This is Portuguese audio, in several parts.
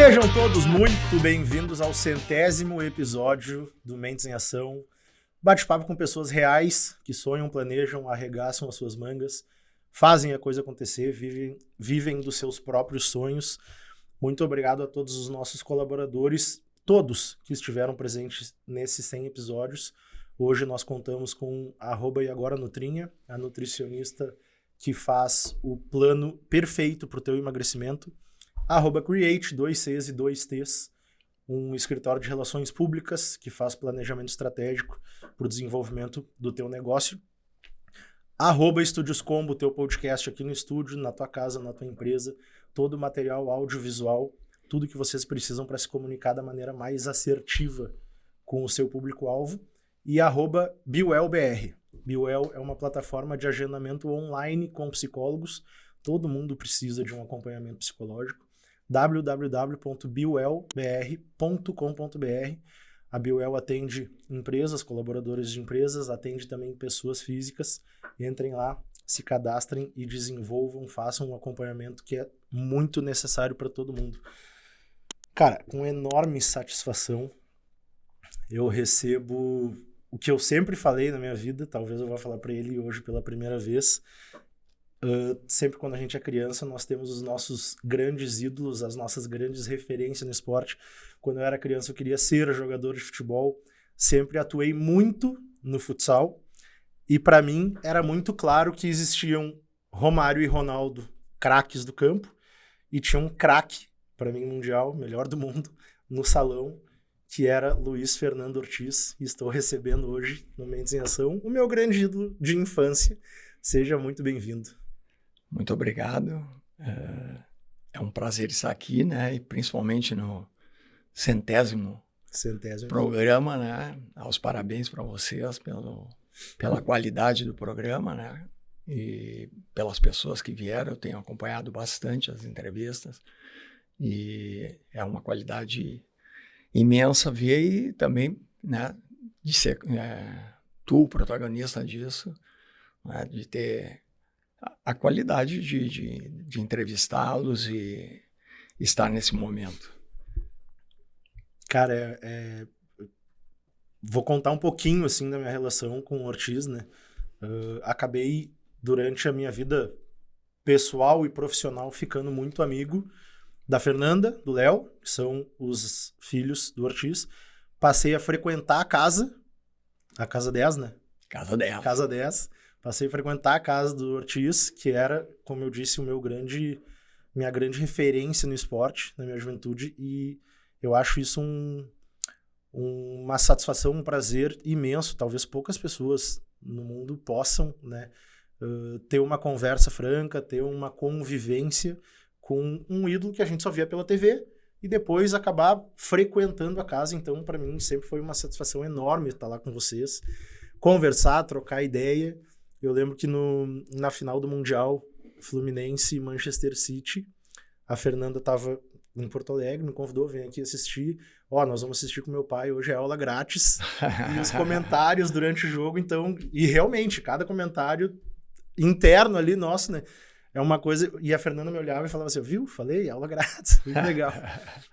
Sejam todos muito bem-vindos ao 100º episódio do Mentes em Ação. Bate-papo com pessoas reais que sonham, planejam, arregaçam as suas mangas, fazem a coisa acontecer, vivem dos seus próprios sonhos. Muito obrigado a todos os nossos colaboradores, todos que estiveram presentes nesses 100 episódios. Hoje nós contamos com a @eagoranutrinha, a nutricionista que faz o plano perfeito para o teu emagrecimento. @create, 2 Cs e 2 Ts, um escritório de relações públicas que faz planejamento estratégico para o desenvolvimento do teu negócio. Estúdios Combo, teu podcast aqui no estúdio, na tua casa, na tua empresa, todo o material audiovisual, tudo que vocês precisam para se comunicar da maneira mais assertiva com o seu público-alvo. E @BeWellBR. BeWell é uma plataforma de agendamento online com psicólogos. Todo mundo precisa de um acompanhamento psicológico. www.bewellbr.com.br. A BeWell atende empresas, colaboradores de empresas, atende também pessoas físicas. Entrem lá, se cadastrem e desenvolvam, façam um acompanhamento que é muito necessário para todo mundo. Cara, com enorme satisfação, eu recebo o que eu sempre falei na minha vida, talvez eu vá falar para ele hoje pela primeira vez. Sempre quando a gente é criança, nós temos os nossos grandes ídolos, as nossas grandes referências no esporte. Quando eu era criança, eu queria ser jogador de futebol. Sempre atuei muito no futsal. E para mim, era muito claro que existiam Romário e Ronaldo, craques do campo. E tinha um craque, para mim, mundial, melhor do mundo, no salão, que era Luiz Fernando Ortiz. E estou recebendo hoje, no Mentes em Ação, o meu grande ídolo de infância. Seja muito bem-vindo. Muito obrigado. É um prazer estar aqui, né? E principalmente no 100º programa, né? Aos parabéns para vocês pela qualidade do programa, né? E pelas pessoas que vieram. Eu tenho acompanhado bastante as entrevistas e é uma qualidade imensa ver e também, né? De ser tu o protagonista disso, né? De ter a qualidade de entrevistá-los e estar nesse momento. Cara, vou contar um pouquinho assim da minha relação com o Ortiz, né? Acabei, durante a minha vida pessoal e profissional, ficando muito amigo da Fernanda, do Léo, que são os filhos do Ortiz. Passei a frequentar a casa 10, né? Casa 10. Passei a frequentar a casa do Ortiz, que era, como eu disse, minha grande referência no esporte, na minha juventude, e eu acho isso uma satisfação, um prazer imenso. Talvez poucas pessoas no mundo possam, né, ter uma conversa franca, ter uma convivência com um ídolo que a gente só via pela TV e depois acabar frequentando a casa. Então, para mim, sempre foi uma satisfação enorme estar lá com vocês, conversar, trocar ideia. Eu lembro que na final do Mundial Fluminense e Manchester City, a Fernanda estava em Porto Alegre, me convidou, vem aqui assistir. Nós vamos assistir com meu pai, hoje é aula grátis. E os comentários durante o jogo, então... E realmente, cada comentário interno ali, nosso, né? É uma coisa... E a Fernanda me olhava e falava assim, viu? Falei, aula grátis. Muito legal.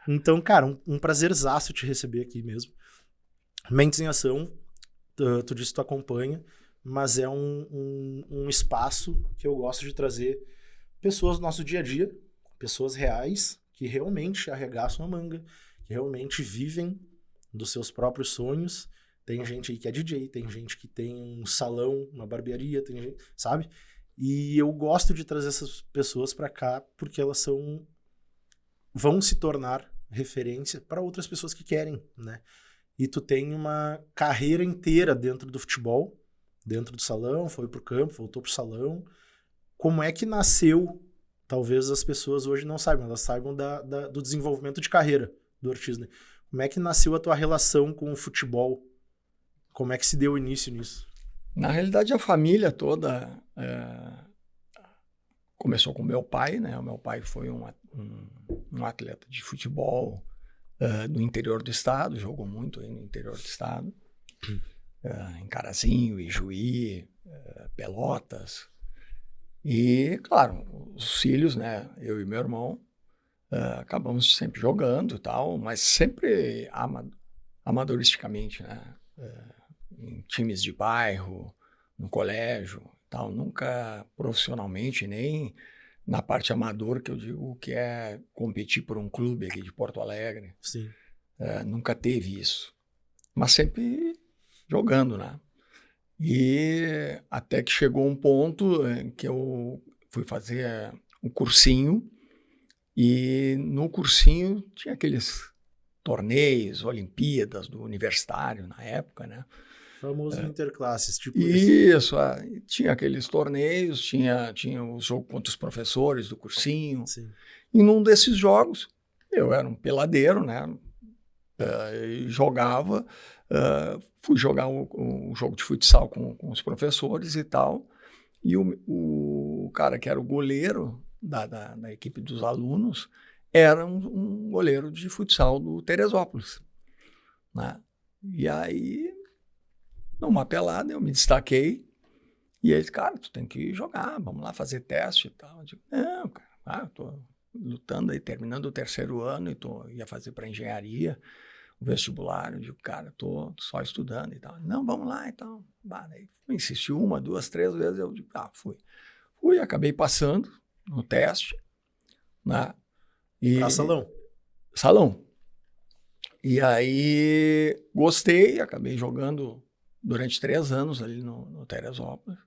Então, cara, um prazerzaço te receber aqui mesmo. Mentes em Ação, tu disse que tu acompanha, mas é um espaço que eu gosto de trazer pessoas do nosso dia a dia, pessoas reais, que realmente arregaçam a manga, que realmente vivem dos seus próprios sonhos. Tem gente aí que é DJ, tem gente que tem um salão, uma barbearia, tem gente, sabe? E eu gosto de trazer essas pessoas para cá porque elas vão se tornar referência para outras pessoas que querem, né? E tu tem uma carreira inteira dentro do futebol, dentro do salão, foi pro campo, voltou pro salão. Como é que nasceu? Talvez as pessoas hoje não saibam, elas saibam do desenvolvimento de carreira do Ortiz, né? Como é que nasceu a tua relação com o futebol? Como é que se deu o início nisso? Na realidade, a família toda começou com meu pai, né? O meu pai foi um atleta de futebol do interior do estado, jogou muito aí no interior do estado. Em Carazinho, Ijuí, Pelotas. E, claro, os filhos, né, eu e meu irmão, acabamos sempre jogando e tal, mas sempre amadoristicamente, né? Em times de bairro, no colégio e tal, nunca profissionalmente, nem na parte amadora, que eu digo que é competir por um clube aqui de Porto Alegre. Sim. Nunca teve isso. Mas sempre jogando, né? E até que chegou um ponto em que eu fui fazer um cursinho, e no cursinho tinha aqueles torneios, Olimpíadas do universitário na época, né? Famoso interclasses, tipo isso. Tinha aqueles torneios, tinha o jogo contra os professores do cursinho. Sim. E num desses jogos, eu era um peladeiro, né? E jogava, fui jogar o jogo de futsal com os professores e tal, e o cara que era o goleiro da equipe dos alunos era um goleiro de futsal do Teresópolis, né? E aí, numa pelada, eu me destaquei, e ele disse, cara, tu tem que jogar, vamos lá fazer teste e tal. Eu digo, não, cara, eu tô lutando aí, terminando o 3º ano, e ia fazer para engenharia, o vestibular. Eu digo, cara, tô só estudando e tal. Não, vamos lá e tal. Daí insisti 1, 2, 3 vezes, eu digo, fui. Fui, acabei passando no teste, né? Pra salão. Salão. E aí, gostei, acabei jogando durante 3 anos ali no Teresópolis,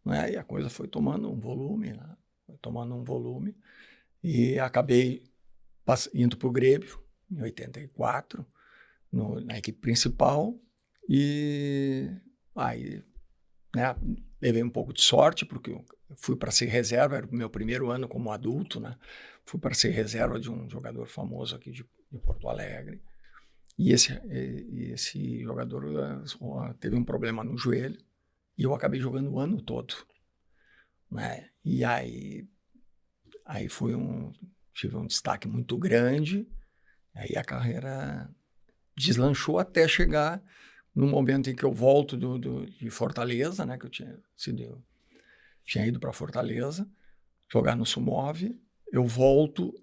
né? E a coisa foi tomando um volume, né? E acabei indo para o Grêmio, em 84, na equipe principal, e aí, né, levei um pouco de sorte, porque eu fui para ser reserva, era o meu primeiro ano como adulto, né? Fui para ser reserva de um jogador famoso aqui de Porto Alegre, e esse jogador teve um problema no joelho, e eu acabei jogando o ano todo, né? E aí tive um destaque muito grande, aí a carreira deslanchou até chegar no momento em que eu volto de Fortaleza, né, que eu tinha ido para Fortaleza, jogar no Sumov. Eu volto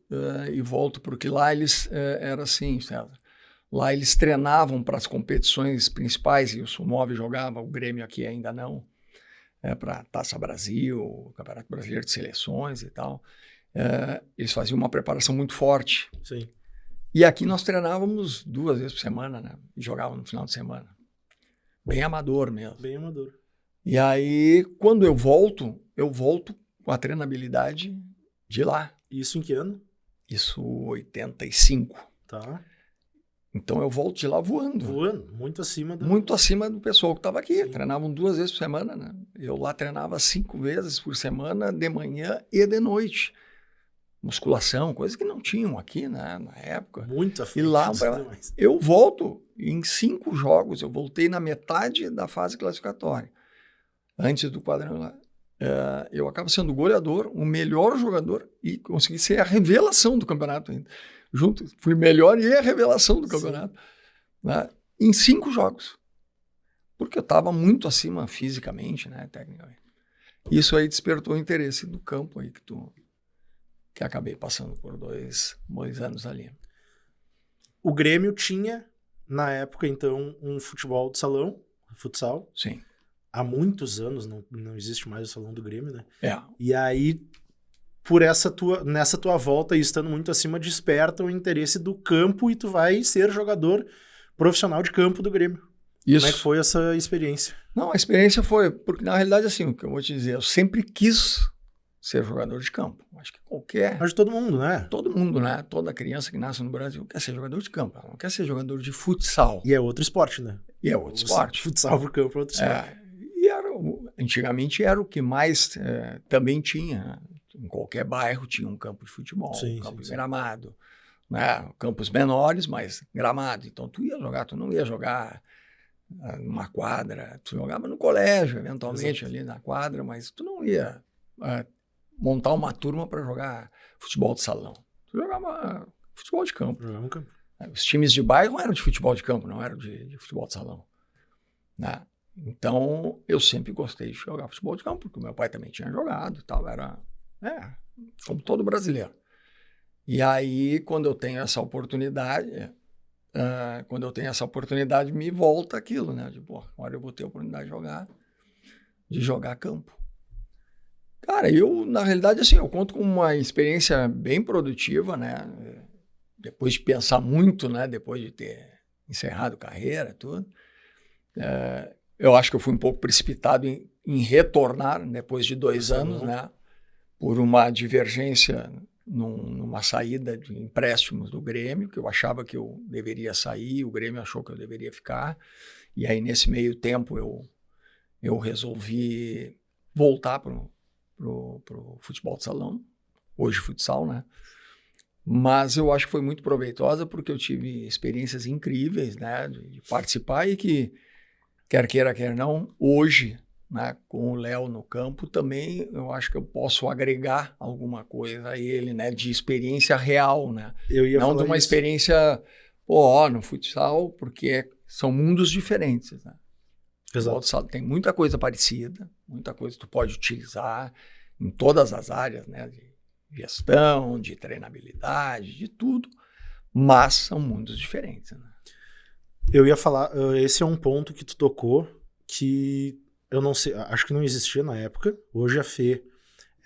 porque lá eles era assim, César. Lá eles treinavam para as competições principais, e o Sumov jogava, o Grêmio aqui ainda não, para Taça Brasil, Campeonato Brasileiro de Seleções e tal. Eles faziam uma preparação muito forte. Sim. E aqui nós treinávamos 2 vezes por semana, né? E jogávamos no final de semana. Bem amador mesmo. Bem amador. E aí, quando eu volto com a treinabilidade de lá. Isso em que ano? Isso, 85. Tá. Então eu volto de lá voando. Voando, muito acima do pessoal que estava aqui. Sim. Treinavam 2 vezes por semana, né? Eu lá treinava 5 vezes por semana, de manhã e de noite. Musculação, coisa que não tinham aqui, né, na época. Muito afim. E lá, eu volto em 5 jogos, eu voltei na metade da fase classificatória. Antes do quadrangular. Eu acabo sendo goleador, o melhor jogador, e consegui ser a revelação do campeonato ainda. Fui melhor e a revelação do campeonato. Né, em 5 jogos. Porque eu estava muito acima fisicamente, né, tecnicamente. Isso aí despertou o interesse do campo aí que acabei passando por 2 anos ali. O Grêmio tinha, na época, então, um futebol de salão, futsal. Sim. Há muitos anos não existe mais o salão do Grêmio, né? E aí, nessa tua volta e estando muito acima, desperta o interesse do campo e tu vai ser jogador profissional de campo do Grêmio. Isso. Como é que foi essa experiência? Não, a experiência foi, porque na realidade, assim, o que eu vou te dizer, eu sempre quis ser jogador de campo. Acho que Mas de todo mundo, né? Todo mundo, né? Toda criança que nasce no Brasil quer ser jogador de campo. Ela não quer ser jogador de futsal. E é outro esporte, né? E é outro esporte. Futsal por campo é outro esporte. Antigamente era o que mais também tinha. Né? Em qualquer bairro tinha um campo de futebol, um campo de gramado. Né? Campos menores, mas gramado. Então tu não ia jogar numa quadra. Tu jogava no colégio, eventualmente, ali na quadra, mas tu não ia montar uma turma para jogar futebol de salão. Tu jogava futebol de campo. Jogava no campo. Os times de bairro eram de futebol de campo, não eram de futebol de salão. Né? Então, eu sempre gostei de jogar futebol de campo, porque o meu pai também tinha jogado e tal. Era como todo brasileiro. E aí, quando eu tenho essa oportunidade, me volta aquilo, né? De, pô, agora eu vou ter a oportunidade de jogar campo. Cara, eu, na realidade, assim, eu conto com uma experiência bem produtiva, né? Depois de pensar muito, né? Depois de ter encerrado carreira, tudo. Eu acho que eu fui um pouco precipitado em retornar depois de 2 anos, né? Por uma divergência numa saída de empréstimos do Grêmio, que eu achava que eu deveria sair, o Grêmio achou que eu deveria ficar. E aí, nesse meio tempo, eu resolvi voltar pro futebol de salão, hoje futsal, né? Mas eu acho que foi muito proveitosa porque eu tive experiências incríveis, né? De participar e que, quer queira, quer não, hoje, né, com o Léo no campo, também eu acho que eu posso agregar alguma coisa a ele, né? De experiência real, né? Não de uma experiência, no futsal, porque são mundos diferentes, né? Exato. Tem muita coisa parecida, muita coisa que tu pode utilizar em todas as áreas, né? De gestão, de treinabilidade, de tudo, mas são mundos diferentes, né? Eu ia falar, esse é um ponto que tu tocou, que eu não sei, acho que não existia na época. Hoje a Fê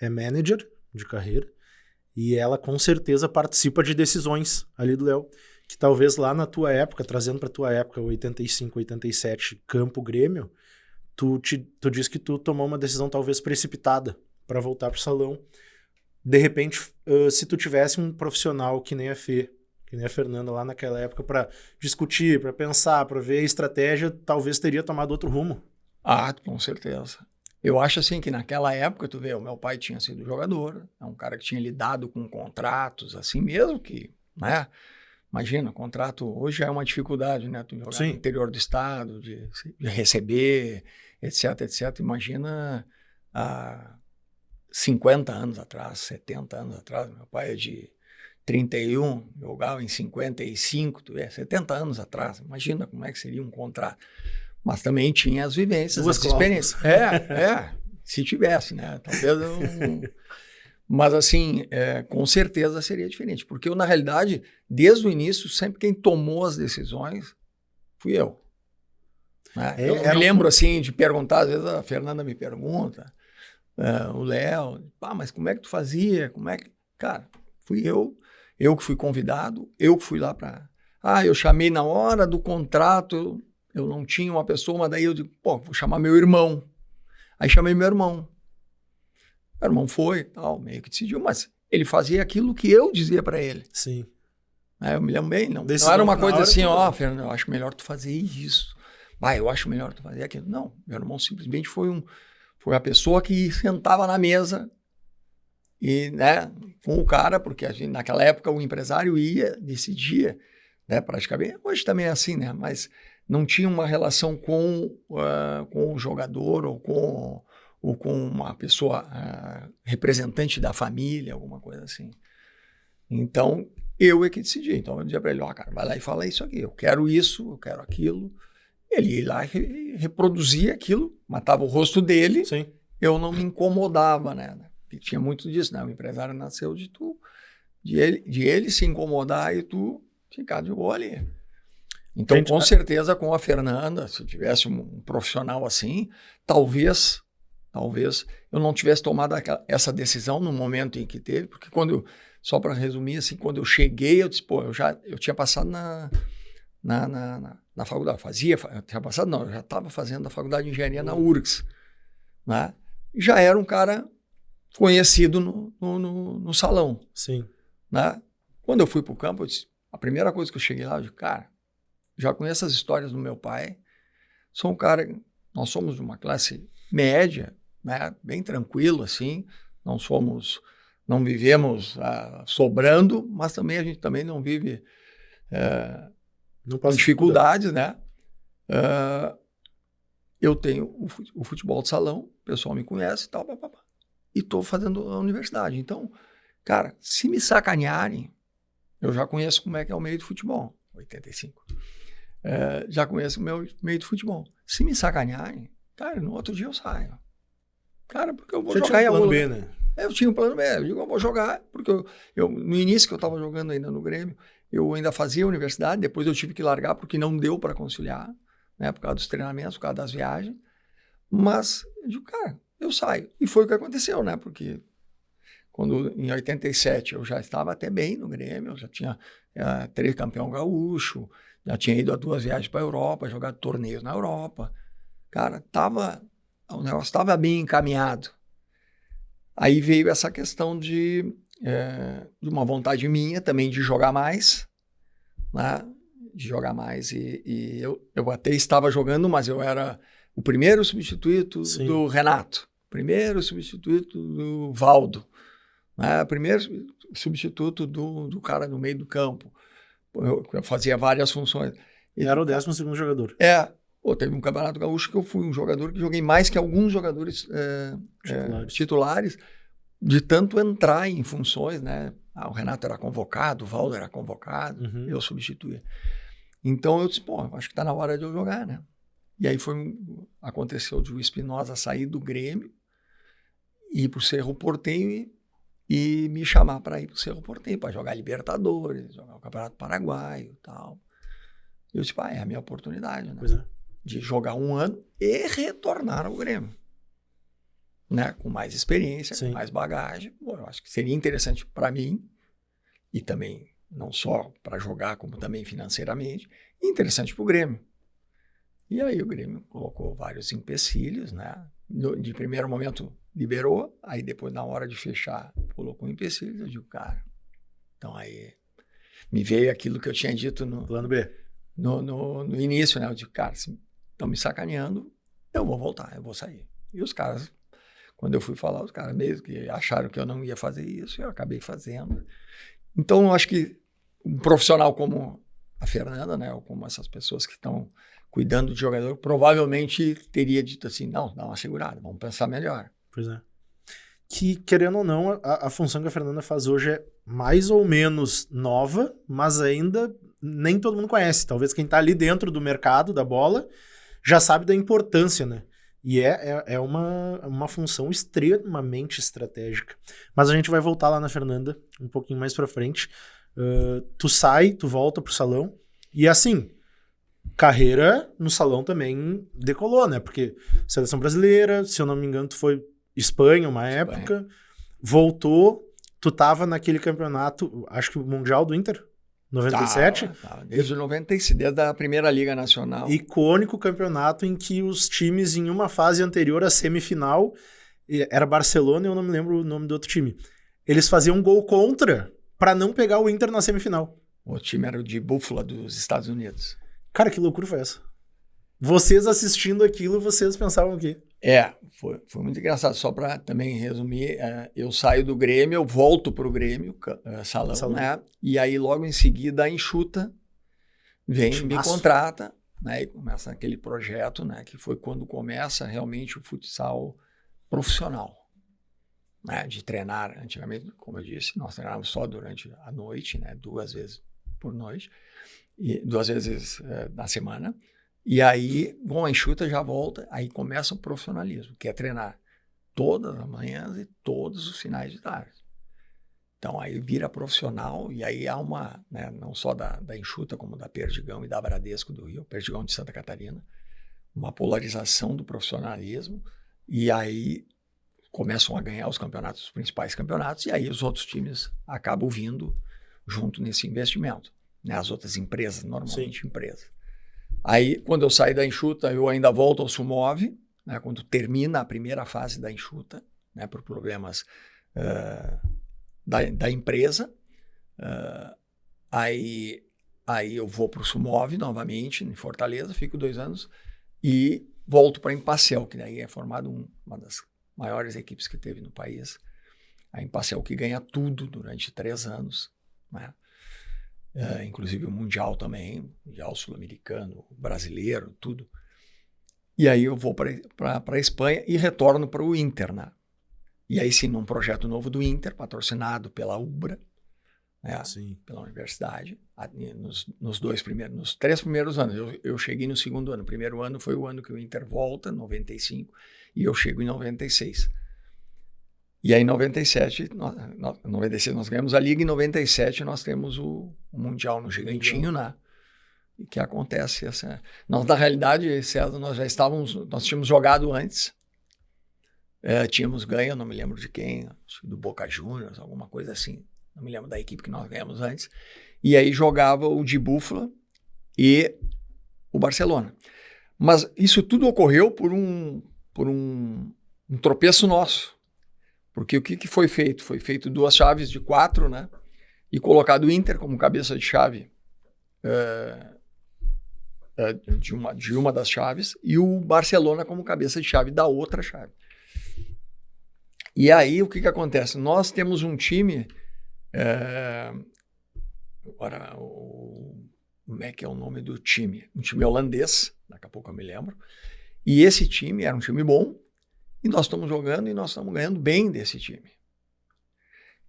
é manager de carreira e ela com certeza participa de decisões ali do Léo. Que talvez lá na tua época, trazendo pra tua época, 85, 87, Campo Grêmio, tu disse que tu tomou uma decisão talvez precipitada para voltar pro salão. De repente, se tu tivesse um profissional que nem a Fê, que nem a Fernanda lá naquela época, para discutir, para pensar, para ver a estratégia, talvez teria tomado outro rumo. Ah, com certeza. Eu acho assim que naquela época, tu vê, o meu pai tinha sido jogador, é um cara que tinha lidado com contratos, assim mesmo que, né? Imagina, contrato hoje é uma dificuldade, né? Tu jogar no interior do estado, de receber, etc, etc. Imagina há 50 anos atrás, 70 anos atrás, meu pai é de 31, jogava em 55, 70 anos atrás. Imagina como é que seria um contrato. Mas também tinha as vivências, as experiências. Se tivesse, né? Talvez não... Mas, assim, com certeza seria diferente. Porque eu, na realidade, desde o início, sempre quem tomou as decisões fui eu. Né? Eu me lembro, assim, de perguntar, às vezes a Fernanda me pergunta, o Léo, mas como é que tu fazia? Como é que... Cara, fui eu que fui convidado, eu que fui lá para... eu chamei na hora do contrato, eu não tinha uma pessoa, mas daí eu digo, vou chamar meu irmão. Aí chamei meu irmão. Meu irmão foi, tal, meio que decidiu, mas ele fazia aquilo que eu dizia para ele. Sim. Eu me lembro bem, não era uma coisa assim, Fernando, eu acho melhor tu fazer isso. Eu acho melhor tu fazer aquilo. Não, meu irmão simplesmente foi a pessoa que sentava na mesa e, né, com o cara, porque a gente, naquela época o empresário ia, decidia, né, praticamente, hoje também é assim, né, mas não tinha uma relação com o jogador ou com uma pessoa representante da família, alguma coisa assim. Então, eu é que decidi. Então, eu dizia para ele, cara, vai lá e fala isso aqui. Eu quero isso, eu quero aquilo. Ele ia lá e reproduzia aquilo, matava o rosto dele. Sim. Eu não me incomodava, né? Porque tinha muito disso, né? O empresário nasceu de ele se incomodar e tu ficar de boa ali. Então, com certeza, com a Fernanda, se eu tivesse um profissional assim, talvez eu não tivesse tomado essa decisão no momento em que teve, porque só para resumir, assim, quando eu cheguei, eu disse, eu tinha passado na faculdade, eu já estava fazendo a faculdade de engenharia na URGS, né? Já era um cara conhecido no salão. Sim. Né? Quando eu fui para o campo, eu disse, a primeira coisa que eu cheguei lá, eu disse, cara, já conheço as histórias do meu pai, sou um cara, nós somos de uma classe média, né, bem tranquilo, assim, não vivemos sobrando, mas também a gente também não vive com dificuldades, né? Eu tenho o futebol de salão, o pessoal me conhece e tal, e estou fazendo a universidade. Então, cara, se me sacanearem, eu já conheço como é que é o meio de futebol, 85. Já conheço o meu meio de futebol. Se me sacanearem, cara, no outro dia eu saio. Cara, porque eu vou jogar em algum lugar. Né? Eu tinha um plano B, eu digo, eu vou jogar, porque no início que eu estava jogando ainda no Grêmio, eu ainda fazia universidade, depois eu tive que largar porque não deu para conciliar, né, por causa dos treinamentos, por causa das viagens, mas eu digo, cara, eu saio. E foi o que aconteceu, né, porque quando em 87 eu já estava até bem no Grêmio, eu já tinha 3 campeão gaúcho, já tinha ido a 2 viagens para a Europa, jogado torneios na Europa. Cara, o negócio estava bem encaminhado. Aí veio essa questão de uma vontade minha também de jogar mais, né? De jogar mais. E eu até estava jogando, mas eu era o primeiro substituto do Renato, primeiro substituto do Valdo, né? Primeiro substituto do cara no meio do campo. Eu fazia várias funções. Era o 12º jogador. Teve um Campeonato Gaúcho que eu fui um jogador que joguei mais que alguns jogadores titulares, de tanto entrar em funções, né? O Renato era convocado, o Valdo era convocado, eu substituía. Então eu disse, acho que está na hora de eu jogar, né? E aí aconteceu de o Espinosa sair do Grêmio, ir para o Cerro Porteño e me chamar para ir para o Cerro Porteño, para jogar Libertadores, jogar o Campeonato Paraguaio e tal. Eu disse, é a minha oportunidade, né? Pois é. De jogar um ano e retornar ao Grêmio, né? Com mais experiência, com mais bagagem. Eu acho que seria interessante para mim, e também não só para jogar, como também financeiramente, e interessante para o Grêmio. E aí o Grêmio colocou vários empecilhos, né? De primeiro momento liberou, aí depois na hora de fechar colocou empecilhos. Eu digo, cara, então aí me veio aquilo que eu tinha dito no plano B. No início, né? Eu digo, cara, se estão me sacaneando, eu vou voltar, eu vou sair. E os caras, quando eu fui falar, os caras mesmo que acharam que eu não ia fazer isso, eu acabei fazendo. Então, eu acho que um profissional como a Fernanda, né, ou como essas pessoas que estão cuidando do jogador, provavelmente teria dito assim, não, dá uma segurada, vamos pensar melhor. Pois é. Que, querendo ou não, a função que a Fernanda faz hoje é mais ou menos nova, mas ainda nem todo mundo conhece. Talvez quem está ali dentro do mercado da bola já sabe da importância, né? E é uma função extremamente estratégica. Mas a gente vai voltar lá na Fernanda um pouquinho mais pra frente. Tu sai, tu volta pro salão. E assim, carreira no salão também decolou, né? Porque seleção brasileira, se eu não me engano, tu foi Espanha uma época. Voltou, tu tava naquele campeonato, acho que o Mundial do Inter? 97? Desde 96, desde a Primeira Liga Nacional. Icônico campeonato em que os times, em uma fase anterior à semifinal, era Barcelona e eu não me lembro o nome do outro time, eles faziam um gol contra para não pegar o Inter na semifinal. O time era o de Buffalo, dos Estados Unidos. Cara, que loucura foi essa? Vocês assistindo aquilo, vocês pensavam o quê? Foi muito engraçado. Só para também resumir, eu saio do Grêmio, eu volto pro Grêmio, salão, né? E aí logo em seguida a Enxuta vem, me contrata, né? E começa aquele projeto, né? Que foi quando começa realmente o futsal profissional, né? De treinar. Antigamente, como eu disse, nós treinávamos só durante a noite, né? 2 vezes por noite, e 2 vezes na semana. E aí, bom, a Enxuta já volta, aí começa o profissionalismo, que é treinar todas as manhãs e todos os finais de tarde. Então, aí vira profissional, e aí há uma, né, não só da Enxuta, como da Perdigão e da Bradesco do Rio, Perdigão de Santa Catarina, uma polarização do profissionalismo, e aí começam a ganhar os campeonatos, os principais campeonatos, e aí os outros times acabam vindo junto nesse investimento, né, as outras empresas, normalmente empresas. Aí, quando eu saí da Enxuta, eu ainda volto ao Sumov, né, quando termina a primeira fase da Enxuta, né, por problemas da empresa. Aí eu vou para o Sumov novamente, em Fortaleza, fico 2 anos e volto para a Empacel, que daí é formado uma das maiores equipes que teve no país. A Empacel que ganha tudo durante 3 anos, né? Inclusive o Mundial também, Mundial Sul-Americano, brasileiro, tudo. E aí eu vou para a Espanha e retorno para o Inter, né? E aí sim, num projeto novo do Inter, patrocinado pela UBRA, né? Pela universidade, nos 3 primeiros anos. Eu cheguei no 2º ano. O primeiro ano foi o ano que o Inter volta, 95, e eu chego em 96. E aí, em 96 nós ganhamos a Liga, em 97 nós temos o Mundial no Gigantinho, né? E que acontece essa... Nós, na realidade, César, nós tínhamos jogado antes, tínhamos ganho, não me lembro de quem, acho que do Boca Juniors, alguma coisa assim, não me lembro da equipe que nós ganhamos antes, e aí jogava o de Búfala e o Barcelona. Mas isso tudo ocorreu por um tropeço nosso. Porque o que foi feito? Foi feito 2 chaves de 4, né? E colocado o Inter como cabeça de chave de uma das chaves e o Barcelona como cabeça de chave da outra chave. E aí o que acontece? Nós temos um time... Agora, como é que é o nome do time? Um time holandês, daqui a pouco eu me lembro. E esse time era um time bom. E nós estamos jogando e nós estamos ganhando bem desse time.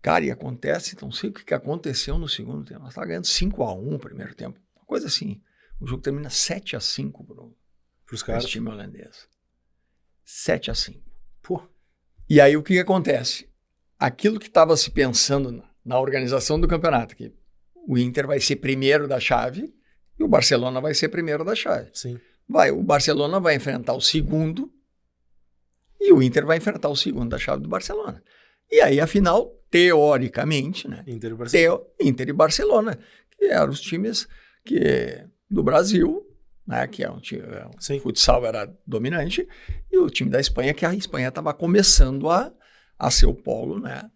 Cara, e acontece, não sei o que aconteceu no segundo tempo. Nós estávamos ganhando 5-1 no primeiro tempo. Uma coisa assim. O jogo termina 7-5 para esse time holandês. 7-5. Pô. E aí o que acontece? Aquilo que estava se pensando na organização do campeonato, que o Inter vai ser primeiro da chave e o Barcelona vai ser primeiro da chave. Sim. O Barcelona vai enfrentar o segundo e o Inter vai enfrentar o segundo da chave do Barcelona. E aí, afinal, teoricamente, né? Inter e Barcelona, que eram os times do Brasil, né? Que o futsal era dominante, e o time da Espanha, que a Espanha estava começando a ser o polo, né?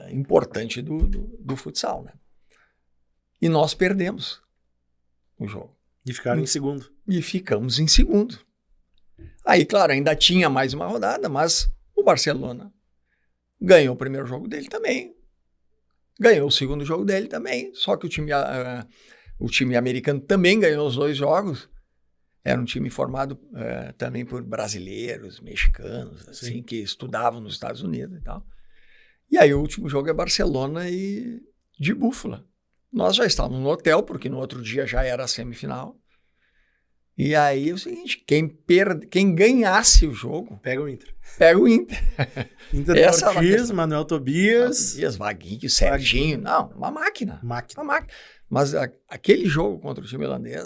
Importante do futsal, né? E nós perdemos o jogo. E ficaram em segundo. E ficamos em segundo. Aí, claro, ainda tinha mais uma rodada, mas o Barcelona ganhou o primeiro jogo dele também. Ganhou o segundo jogo dele também. Só que o time americano também ganhou os 2 jogos. Era um time formado também por brasileiros, mexicanos, assim, que estudavam nos Estados Unidos e tal. E aí o último jogo é Barcelona e de Búfala. Nós já estávamos no hotel, porque no outro dia já era a semifinal. E aí é o seguinte, quem ganhasse o jogo... Pega o Inter. Inter Ortiz, Manuel Tobias... Vaguinho, Serginho. Não, uma máquina. Mas aquele jogo contra o time holandês,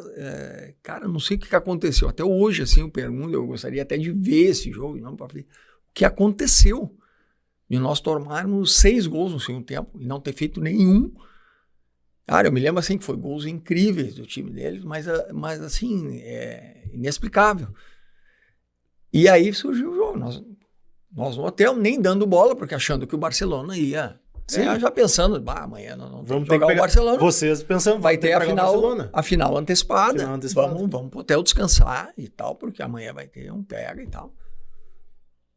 cara, não sei o que aconteceu. Até hoje, assim, eu gostaria até de ver esse jogo. Não, o que aconteceu? E nós tomarmos 6 gols no segundo tempo e não ter feito nenhum. Cara, eu me lembro assim que foi gols incríveis do time deles, mas assim, inexplicável. E aí surgiu o jogo. Nós no hotel, nem dando bola, porque achando que o Barcelona ia. Já pensando, amanhã não vamos jogar o Barcelona. Vocês pensando, vai ter a final antecipada. Vamos pro hotel descansar e tal, porque amanhã vai ter um pega e tal.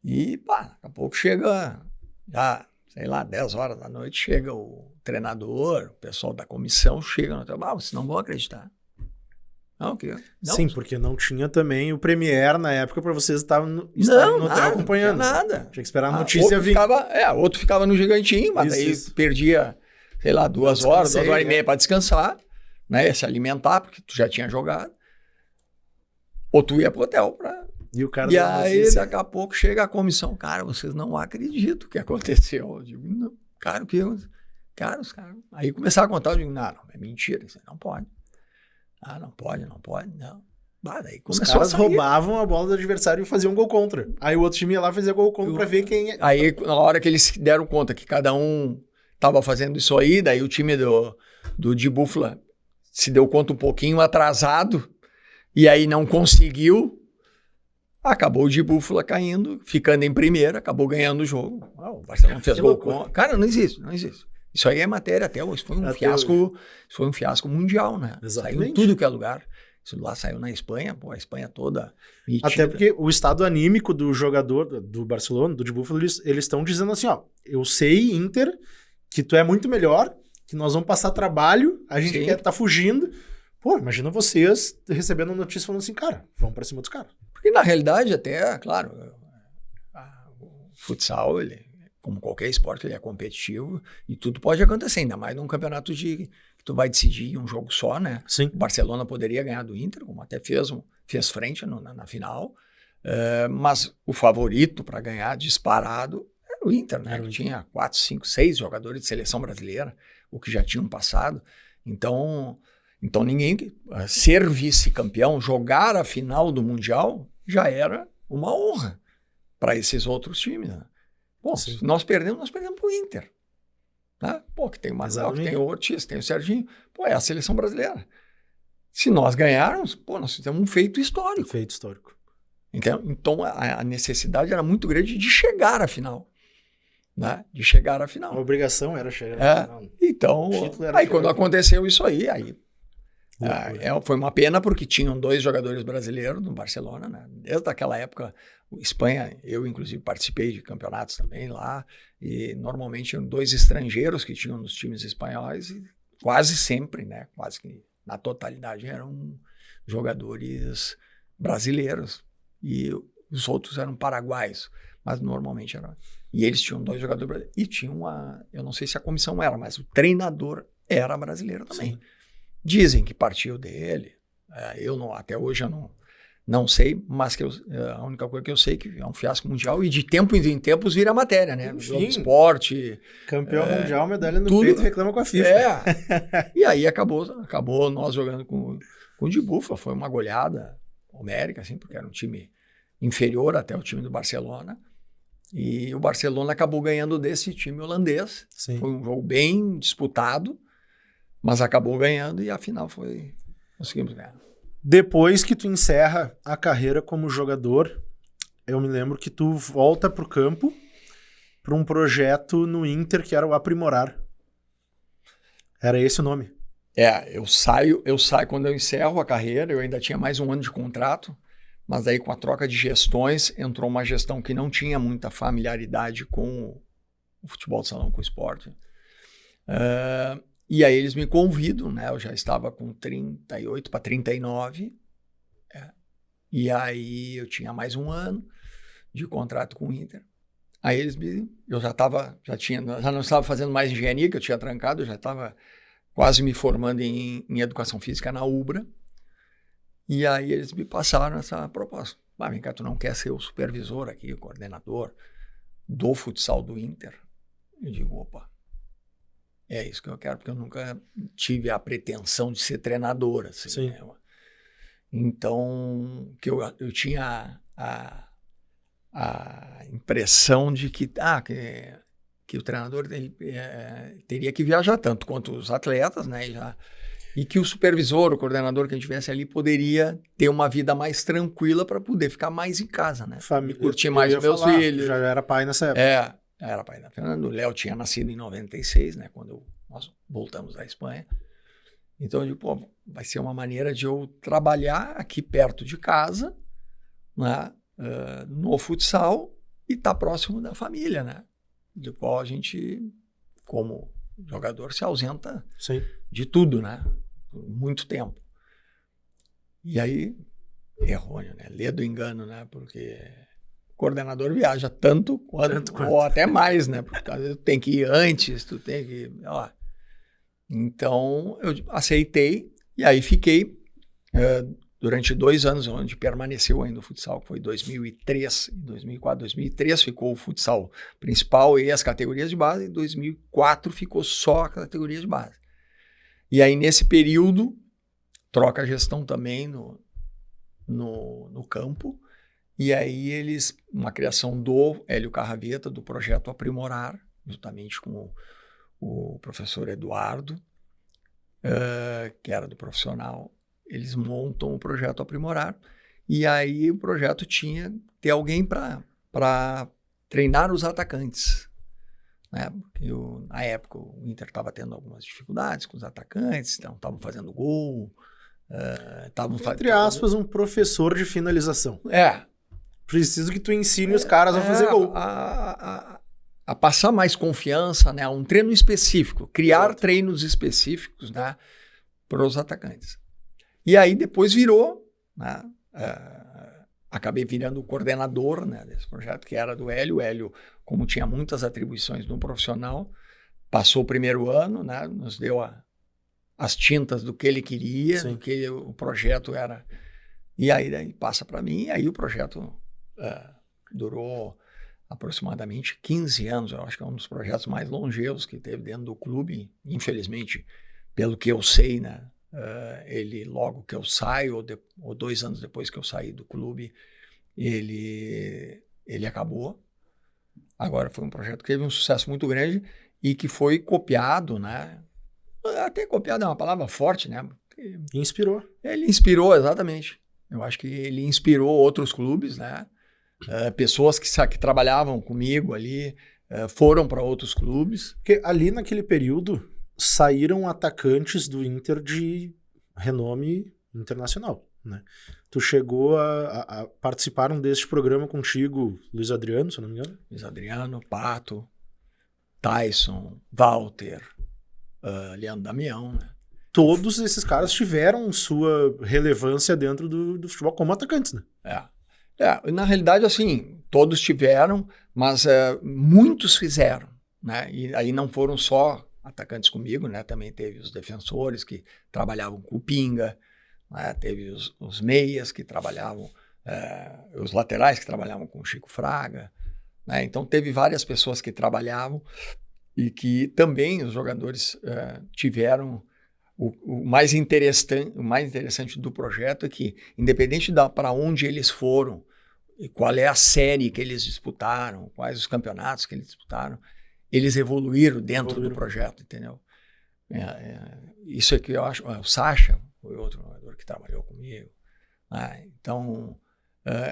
E, daqui a pouco chega, já, sei lá, 10 horas da noite, chega o treinador, o pessoal da comissão chega no hotel. Vocês não vão acreditar. Não, o quê? Não. Sim, porque não tinha também o Premier na época para vocês estarem no hotel acompanhando. Não tinha nada. Tinha que esperar a notícia vir. Outro ficava no Gigantinho, mas aí perdia, sei lá, 2 horas, 2 horas e meia para descansar, né? Se alimentar, porque tu já tinha jogado. Ou tu ia pro hotel E aí, daqui a pouco, chega a comissão. Cara, vocês não acreditam o que aconteceu. Eu digo, não, cara, o que aconteceu? Cara, os caras... Aí começaram a contar, eu digo, não, é mentira, isso não pode. Não pode, não. Daí os caras roubavam a bola do adversário e faziam um gol contra. Aí o outro time ia lá e fazia gol contra pra ver quem... Aí, na hora que eles deram conta que cada um tava fazendo isso aí, daí o time do de Búfala se deu conta um pouquinho atrasado, e aí não conseguiu, acabou o de Búfala caindo, ficando em primeira, acabou ganhando o jogo. O Barcelona fez gol contra. Cara, não existe. Isso aí é matéria até hoje. Foi um fiasco mundial, né? Exatamente. Saiu em tudo que é lugar. Isso lá saiu na Espanha, a Espanha toda metida. Até porque o estado anímico do jogador do Barcelona, do de Búfalo, eles estão dizendo assim, eu sei, Inter, que tu é muito melhor, que nós vamos passar trabalho, a gente quer estar fugindo. Pô, imagina vocês recebendo a notícia falando assim, cara, vamos pra cima dos caras. Porque na realidade até, claro, o futsal, como qualquer esporte, ele é competitivo e tudo pode acontecer, ainda mais num campeonato que tu vai decidir um jogo só, né? Sim. O Barcelona poderia ganhar do Inter, como até fez frente na final, mas o favorito para ganhar disparado era o Inter, né? Que tinha 4, 5, 6 jogadores de seleção brasileira, o que já tinham passado. Então ninguém... Ser vice-campeão, jogar a final do Mundial, já era uma honra para esses outros times. Né? Bom, se nós perdemos para o Inter. Né? Pô, que tem o Manuel, que tem o Ortiz, tem o Serginho. Pô, é a seleção brasileira. Se nós ganharmos, pô, nós fizemos um feito histórico. Feito histórico. Então a necessidade era muito grande de chegar à final. Né? De chegar à final. A obrigação era chegar à final. Então, aí quando aconteceu isso aí foi uma pena porque tinham 2 jogadores brasileiros no Barcelona, né? Desde aquela época, Espanha, eu inclusive participei de campeonatos também lá, e normalmente eram 2 estrangeiros que tinham nos times espanhóis, e quase sempre, né? Quase que na totalidade eram jogadores brasileiros, e os outros eram paraguaios, mas normalmente eram. E eles tinham 2 jogadores brasileiros, e tinha eu não sei se a comissão era, mas o treinador era brasileiro também. Sim. Dizem que partiu dele, até hoje eu não sei, mas a única coisa que eu sei é que é um fiasco mundial e de tempo em tempos vira matéria, né? Enfim, esporte. Campeão mundial, medalha no peito, reclama com a FIFA. E aí acabou nós jogando com o de Bufa, foi uma goleada homérica, assim, porque era um time inferior até o time do Barcelona. E o Barcelona acabou ganhando desse time holandês. Sim. Foi um jogo bem disputado, mas acabou ganhando e a final conseguimos ganhar. Depois que tu encerra a carreira como jogador, eu me lembro que tu volta pro campo para um projeto no Inter que era o Aprimorar. Era esse o nome? Eu saio quando eu encerro a carreira, eu ainda tinha mais um ano de contrato, mas aí com a troca de gestões, entrou uma gestão que não tinha muita familiaridade com o futebol de salão, com o esporte. E aí eles me convidam, né? Eu já estava com 38 para 39. E aí eu tinha mais um ano de contrato com o Inter. Aí eu já não estava fazendo mais engenharia, que eu tinha trancado, eu já estava quase me formando em educação física na UBRA. E aí eles me passaram essa proposta. Vem cá, tu não quer ser o supervisor aqui, o coordenador do futsal do Inter? Eu digo, opa, é isso que eu quero, porque eu nunca tive a pretensão de ser treinador. Assim, sim. Né? Então, que eu tinha a impressão de que o treinador teria que viajar tanto quanto os atletas, né? E que o supervisor, o coordenador que a gente tivesse ali poderia ter uma vida mais tranquila para poder ficar mais em casa, né? Curtir mais os meus filhos. Já era pai nessa época. Era pai da Fernanda. O Léo tinha nascido em 96, né? Quando nós voltamos da Espanha. Então eu digo, vai ser uma maneira de eu trabalhar aqui perto de casa, né? No futsal e estar próximo da família, né? Do qual a gente, como jogador, se ausenta Sim. de tudo, né? Por muito tempo. E aí, errôneo, né? Lê do engano, né? Porque o coordenador viaja tanto quanto. Ou até mais, né? Porque às vezes tu tem que ir antes, tu tem que... Então, eu aceitei e aí fiquei durante 2 anos, onde permaneceu ainda o futsal, que foi 2003, 2004, 2003 ficou o futsal principal e as categorias de base, em 2004 ficou só a categoria de base. E aí, nesse período, troca a gestão também no campo, e aí uma criação do Hélio Carraveta, do projeto Aprimorar, juntamente com o professor Eduardo, que era do profissional, eles montam o projeto Aprimorar, e aí o projeto tinha que ter alguém para treinar os atacantes. Né? Porque na época o Inter estava tendo algumas dificuldades com os atacantes, então estavam fazendo gol. Entre aspas, um professor de finalização. Preciso que tu ensine os caras a fazer gol. A passar mais confiança, né? Um treino específico, criar treinos específicos, né? Para os atacantes. E aí depois virou, né? Acabei virando o coordenador, né, desse projeto, que era do Hélio. O Hélio, como tinha muitas atribuições no profissional, passou o primeiro ano, né? Nos deu as tintas do que ele queria, Sim. do que o projeto era. E aí passa para mim, e aí o projeto durou aproximadamente 15 anos. Eu acho que é um dos projetos mais longevos que teve dentro do clube. Infelizmente, pelo que eu sei, né, ele, logo que eu saio, ou 2 anos depois que eu saí do clube, ele acabou. Agora, foi um projeto que teve um sucesso muito grande e que foi copiado, né? Até copiado é uma palavra forte, né? Inspirou. Ele inspirou, exatamente. Eu acho que ele inspirou outros clubes, né? Pessoas que trabalhavam comigo ali foram para outros clubes. Porque ali naquele período saíram atacantes do Inter de renome internacional, né? Tu chegou a participar deste programa contigo, Luiz Adriano, se eu não me engano? Luiz Adriano, Pato, Tyson, Walter, Leandro Damião, né? Todos esses caras tiveram sua relevância dentro do futebol como atacantes, né? Na realidade, assim, todos tiveram, mas muitos fizeram, né? E aí não foram só atacantes comigo, né? Também teve os defensores que trabalhavam com o Pinga, né? Teve os meias que trabalhavam, os laterais que trabalhavam com o Chico Fraga, né? Então teve várias pessoas que trabalhavam e que também os jogadores tiveram. O mais interessante do projeto é que, independente para onde eles foram, e qual é a série que eles disputaram, quais os campeonatos que eles disputaram, eles evoluíram dentro do projeto, entendeu? Isso é que eu acho. O Sacha foi outro jogador que trabalhou comigo. Então,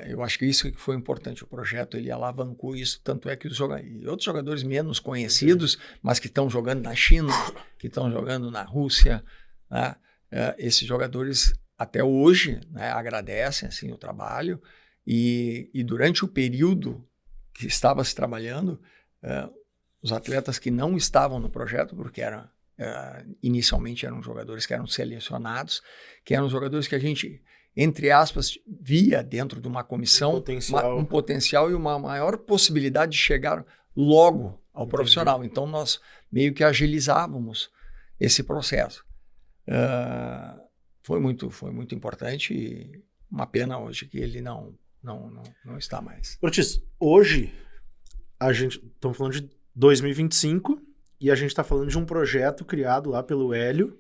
eu acho que isso que foi importante. O projeto ele alavancou isso, tanto é que e outros jogadores menos conhecidos, mas que estão jogando na China, que estão jogando na Rússia, né? Esses jogadores até hoje, né, agradecem assim, o trabalho e durante o período que estava se trabalhando, os atletas que não estavam no projeto, porque inicialmente eram jogadores que eram selecionados, que eram jogadores que a gente, entre aspas, via dentro de uma comissão um potencial e uma maior possibilidade de chegar logo ao profissional. Então, nós meio que agilizávamos esse processo. Foi muito importante e uma pena hoje que ele não está mais. Ortiz, hoje, estamos falando de 2025 e a gente está falando de um projeto criado lá pelo Hélio,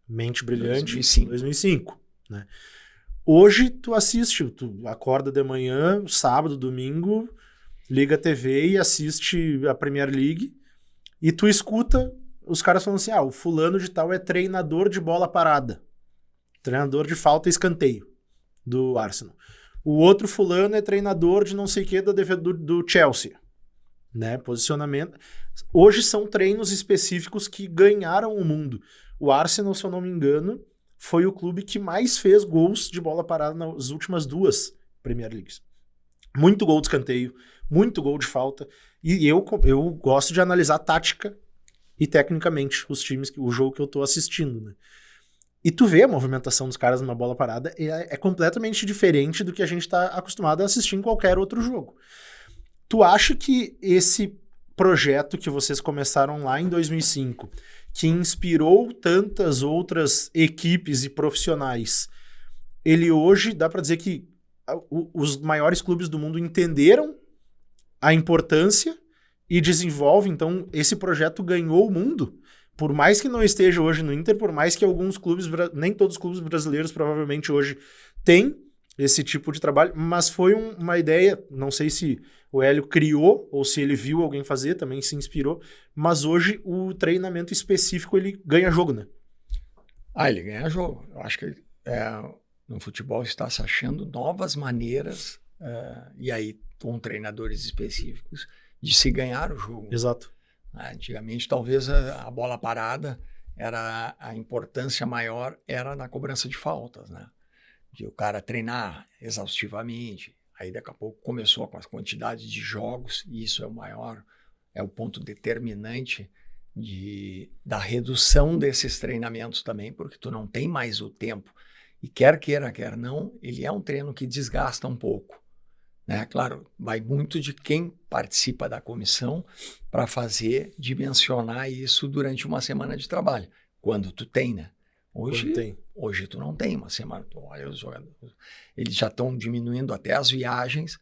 Mente Brilhante, 2005, né? Hoje tu assiste, tu acorda de manhã, sábado, domingo, liga a TV e assiste a Premier League e tu escuta os caras falando assim, o fulano de tal é treinador de bola parada, treinador de falta e escanteio do Arsenal. O outro fulano é treinador de não sei o que do Chelsea, né? Posicionamento. Hoje são treinos específicos que ganharam o mundo. O Arsenal, se eu não me engano, foi o clube que mais fez gols de bola parada nas últimas 2 Premier Leagues. Muito gol de escanteio, muito gol de falta. E eu gosto de analisar tática e tecnicamente os times, o jogo que eu tô assistindo, né? E tu vê a movimentação dos caras numa bola parada é completamente diferente do que a gente tá acostumado a assistir em qualquer outro jogo. Tu acha que esse projeto que vocês começaram lá em 2005, que inspirou tantas outras equipes e profissionais, ele hoje, dá para dizer que os maiores clubes do mundo entenderam a importância e desenvolvem, então esse projeto ganhou o mundo? Por mais que não esteja hoje no Inter, por mais que alguns clubes, nem todos os clubes brasileiros provavelmente hoje têm esse tipo de trabalho, mas foi uma ideia, não sei se o Hélio criou ou se ele viu alguém fazer, também se inspirou, mas hoje o treinamento específico ele ganha jogo, né? Ele ganha jogo. Eu acho que no futebol está se achando novas maneiras, e aí com treinadores específicos, de se ganhar o jogo. Exato. Antigamente, talvez a bola parada, a importância maior era na cobrança de faltas, né? De o cara treinar exaustivamente, aí daqui a pouco começou com as quantidades de jogos, e isso é o ponto determinante da redução desses treinamentos também, porque tu não tem mais o tempo, e quer queira, quer não, ele é um treino que desgasta um pouco, né? Claro, vai muito de quem participa da comissão para dimensionar isso durante uma semana de trabalho, quando tu tem, né? Hoje tu não tem uma semana. Olha, os jogadores, eles já estão diminuindo até as viagens.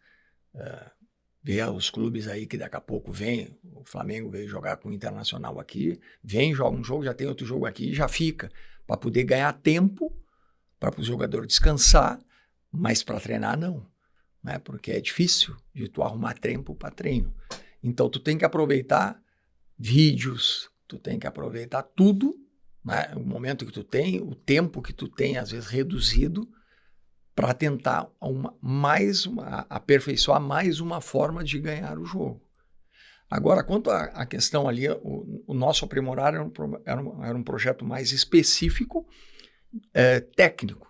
vê os clubes aí que daqui a pouco vem, o Flamengo veio jogar com o Internacional aqui, vem, joga um jogo, já tem outro jogo aqui e já fica, para poder ganhar tempo, para o jogador descansar, mas para treinar não, né? Porque é difícil de tu arrumar tempo para treino. Então tu tem que aproveitar vídeos, tu tem que aproveitar tudo, né? O momento que tu tem, o tempo que tu tem, às vezes reduzido, para tentar aperfeiçoar mais uma forma de ganhar o jogo. Agora, quanto à questão ali, o nosso aprimorar era um projeto mais específico, técnico,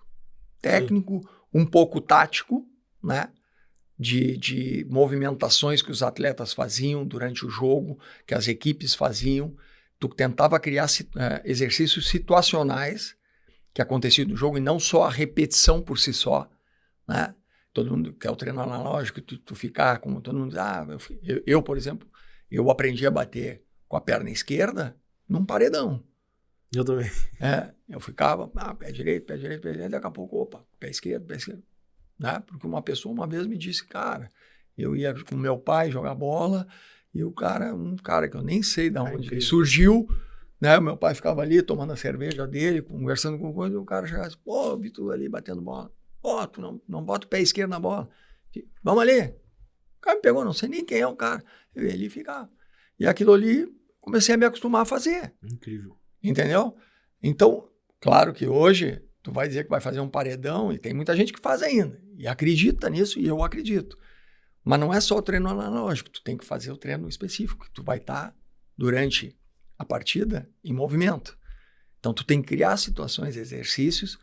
um pouco tático, né? De movimentações que os atletas faziam durante o jogo, que as equipes faziam. Tu tentava criar exercícios situacionais que aconteciam no jogo e não só a repetição por si só, né? Todo mundo quer o treino analógico, tu ficar como todo mundo... eu, por exemplo, eu aprendi a bater com a perna esquerda num paredão. Eu também. Eu ficava, pé direito, daqui a pouco, opa, pé esquerdo, né? Porque uma pessoa uma vez me disse, cara, eu ia com meu pai jogar bola e um cara que eu nem sei de onde ele surgiu, né? O meu pai ficava ali tomando a cerveja dele, conversando com coisa, e o cara chegava assim, pô, Vitor ali batendo bola, pô, tu não bota o pé esquerdo na bola, vamos ali. O cara me pegou, não sei nem quem é o cara, eu ia ali ficar. E aquilo ali, comecei a me acostumar a fazer. Incrível. Entendeu? Então, claro que hoje tu vai dizer que vai fazer um paredão e tem muita gente que faz ainda. E acredita nisso e eu acredito. Mas não é só o treino analógico, tu tem que fazer o treino específico. Tu vai estar, durante a partida, em movimento. Então tu tem que criar situações, exercícios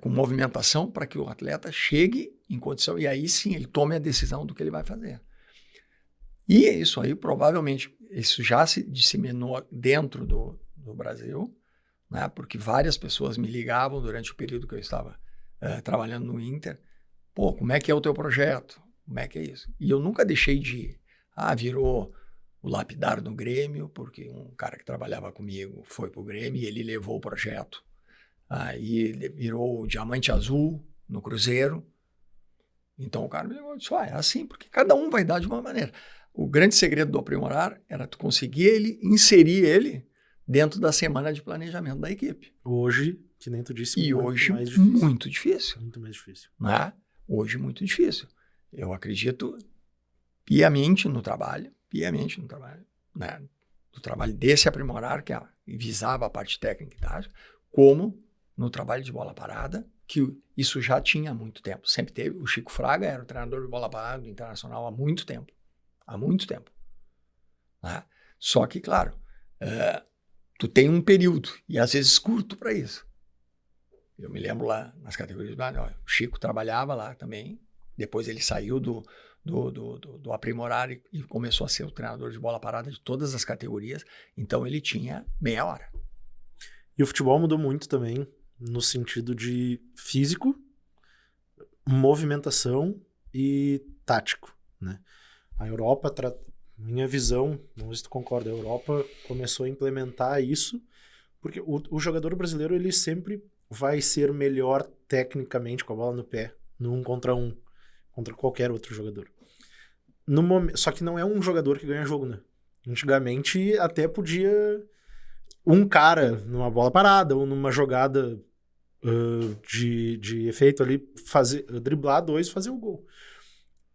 com movimentação para que o atleta chegue em condição e aí sim ele tome a decisão do que ele vai fazer. E isso aí provavelmente, isso já se disseminou dentro do Brasil, né? Porque várias pessoas me ligavam durante o período que eu estava trabalhando no Inter. Pô, como é que é o teu projeto? Como é que é isso? E eu nunca deixei de... virou o lapidar no Grêmio, porque um cara que trabalhava comigo foi pro Grêmio e ele levou o projeto. Aí virou o Diamante Azul no Cruzeiro. Então o cara me ligou e disse, é assim, porque cada um vai dar de uma maneira. O grande segredo do aprimorar era tu conseguir inserir ele dentro da semana de planejamento da equipe. Hoje, que nem tu disse, hoje mais difícil. Muito difícil. Muito mais difícil. Né? Hoje muito difícil. Eu acredito piamente no trabalho, né? Do trabalho desse aprimorar, que visava a parte técnica e tática, como no trabalho de bola parada, que isso já tinha há muito tempo. Sempre teve. O Chico Fraga era o treinador de bola parada do Internacional há muito tempo. Né? Só que, claro, tu tem um período, e às vezes curto para isso. Eu me lembro lá nas categorias, o Chico trabalhava lá também, depois ele saiu do aprimorar e começou a ser o treinador de bola parada de todas as categorias, então ele tinha meia hora. E o futebol mudou muito também, no sentido de físico, movimentação e tático, né? A Europa, minha visão, não sei se tu concorda, a Europa começou a implementar isso, porque o jogador brasileiro, ele sempre vai ser melhor tecnicamente com a bola no pé, no 1 contra 1, contra qualquer outro jogador. Só que não é um jogador que ganha jogo, né? Antigamente até podia um cara numa bola parada ou numa jogada de efeito ali, driblar 2 e fazer o gol.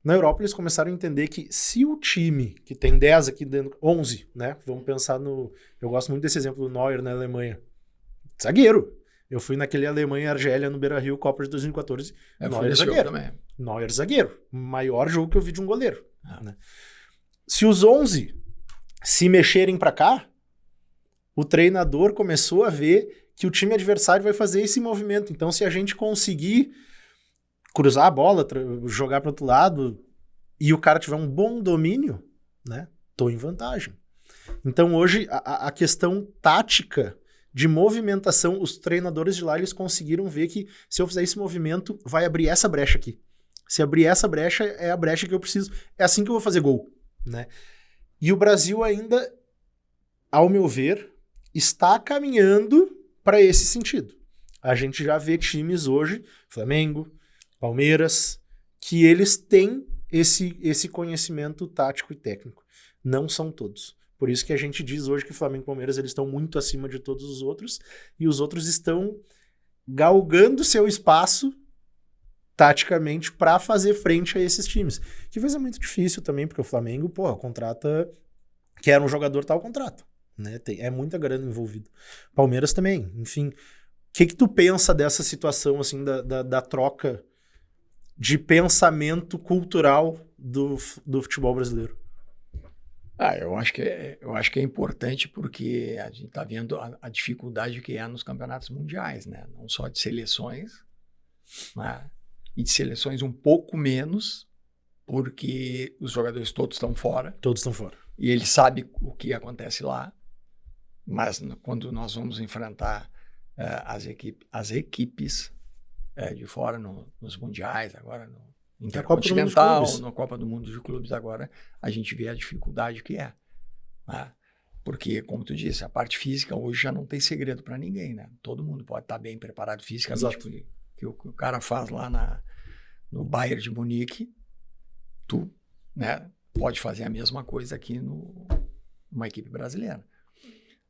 Na Europa eles começaram a entender que se o time que tem 10 aqui dentro, 11, né? Vamos pensar eu gosto muito desse exemplo do Neuer na Alemanha. Zagueiro. Eu fui naquele Alemanha e Argélia no Beira-Rio, Copa de 2014. Neuer zagueiro. Neuer zagueiro. Maior jogo que eu vi de um goleiro. Né? Se os 11 se mexerem pra cá, o treinador começou a ver que o time adversário vai fazer esse movimento. Então, se a gente conseguir cruzar a bola, jogar para outro lado, e o cara tiver um bom domínio, né? Tô em vantagem. Então, hoje, a questão tática de movimentação, os treinadores de lá, eles conseguiram ver que se eu fizer esse movimento, vai abrir essa brecha aqui. Se abrir essa brecha, é a brecha que eu preciso. É assim que eu vou fazer gol, né? E o Brasil ainda, ao meu ver, está caminhando para esse sentido. A gente já vê times hoje, Flamengo, Palmeiras, que eles têm esse conhecimento tático e técnico. Não são todos. Por isso que a gente diz hoje que o Flamengo e o Palmeiras eles estão muito acima de todos os outros, e os outros estão galgando seu espaço taticamente para fazer frente a esses times. Que vai ser muito difícil também, porque o Flamengo, contrata, quer um jogador tal contrato, né? É muita grana envolvida. Palmeiras também, enfim. O que tu pensa dessa situação, assim, da troca de pensamento cultural do futebol brasileiro? Eu acho que é importante porque a gente está vendo a dificuldade que é nos campeonatos mundiais, né? Não só de seleções, né? E de seleções um pouco menos, porque os jogadores todos estão fora. Todos estão fora. E eles sabem o que acontece lá, mas quando nós vamos enfrentar as equipes de fora nos mundiais, agora no Intercontinental, na Copa do Mundo de Clubes agora, a gente vê a dificuldade que é. Né? Porque, como tu disse, a parte física hoje já não tem segredo para ninguém, né? Todo mundo pode estar bem preparado fisicamente, porque o que o cara faz lá no Bayern de Munique, tu, né, pode fazer a mesma coisa aqui numa equipe brasileira.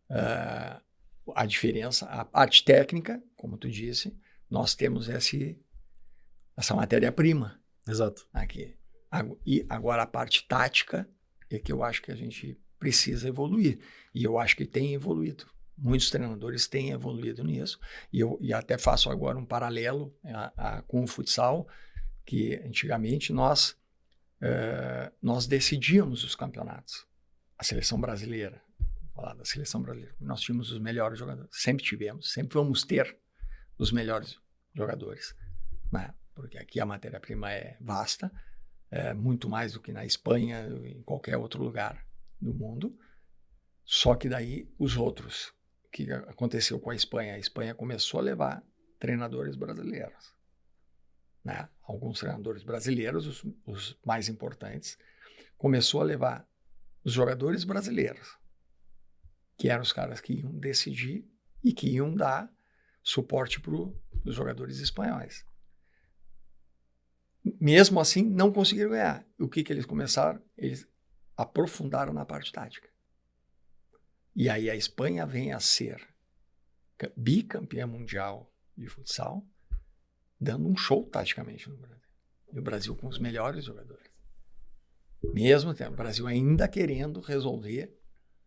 A diferença, a parte técnica, como tu disse, nós temos essa matéria-prima. Exato. Aqui. E agora a parte tática é que eu acho que a gente precisa evoluir. E eu acho que tem evoluído. Muitos treinadores têm evoluído nisso. E até faço agora um paralelo com o futsal, que antigamente nós decidíamos os campeonatos. A seleção brasileira. Vou falar da seleção brasileira. Nós tínhamos os melhores jogadores. Sempre tivemos. Sempre vamos ter os melhores jogadores. Né? Porque aqui a matéria-prima é vasta, muito mais do que na Espanha ou em qualquer outro lugar do mundo. Só que daí os outros, o que aconteceu com a Espanha? A Espanha começou a levar treinadores brasileiros. Né? Alguns treinadores brasileiros, os mais importantes, começou a levar os jogadores brasileiros, que eram os caras que iam decidir e que iam dar suporte para os jogadores espanhóis. Mesmo assim, não conseguiram ganhar. O que eles começaram? Eles aprofundaram na parte tática. E aí a Espanha vem a ser bicampeã mundial de futsal, dando um show taticamente no Brasil. E o Brasil com os melhores jogadores. Mesmo tempo, o Brasil ainda querendo resolver,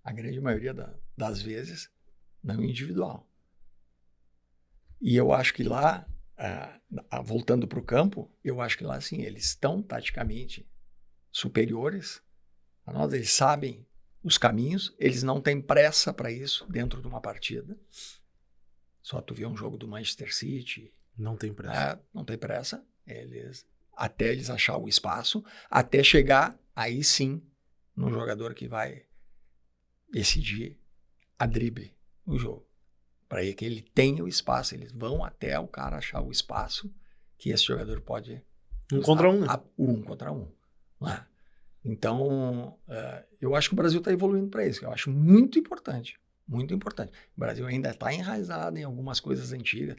a grande maioria das vezes, no individual. E eu acho que lá, voltando para o campo, eu acho que lá, sim, eles estão taticamente superiores a nós, eles sabem os caminhos, eles não têm pressa para isso dentro de uma partida. Só tu vê um jogo do Manchester City. Não tem pressa. Não tem pressa. Até eles achar o espaço, até chegar, aí sim, no jogador que vai decidir a drible no jogo. Para que ele tenha o espaço. Eles vão até o cara achar o espaço que esse jogador pode... Um contra um, né? Um contra um. Né? Então, eu acho que o Brasil está evoluindo para isso. Eu acho muito importante. Muito importante. O Brasil ainda está enraizado em algumas coisas antigas.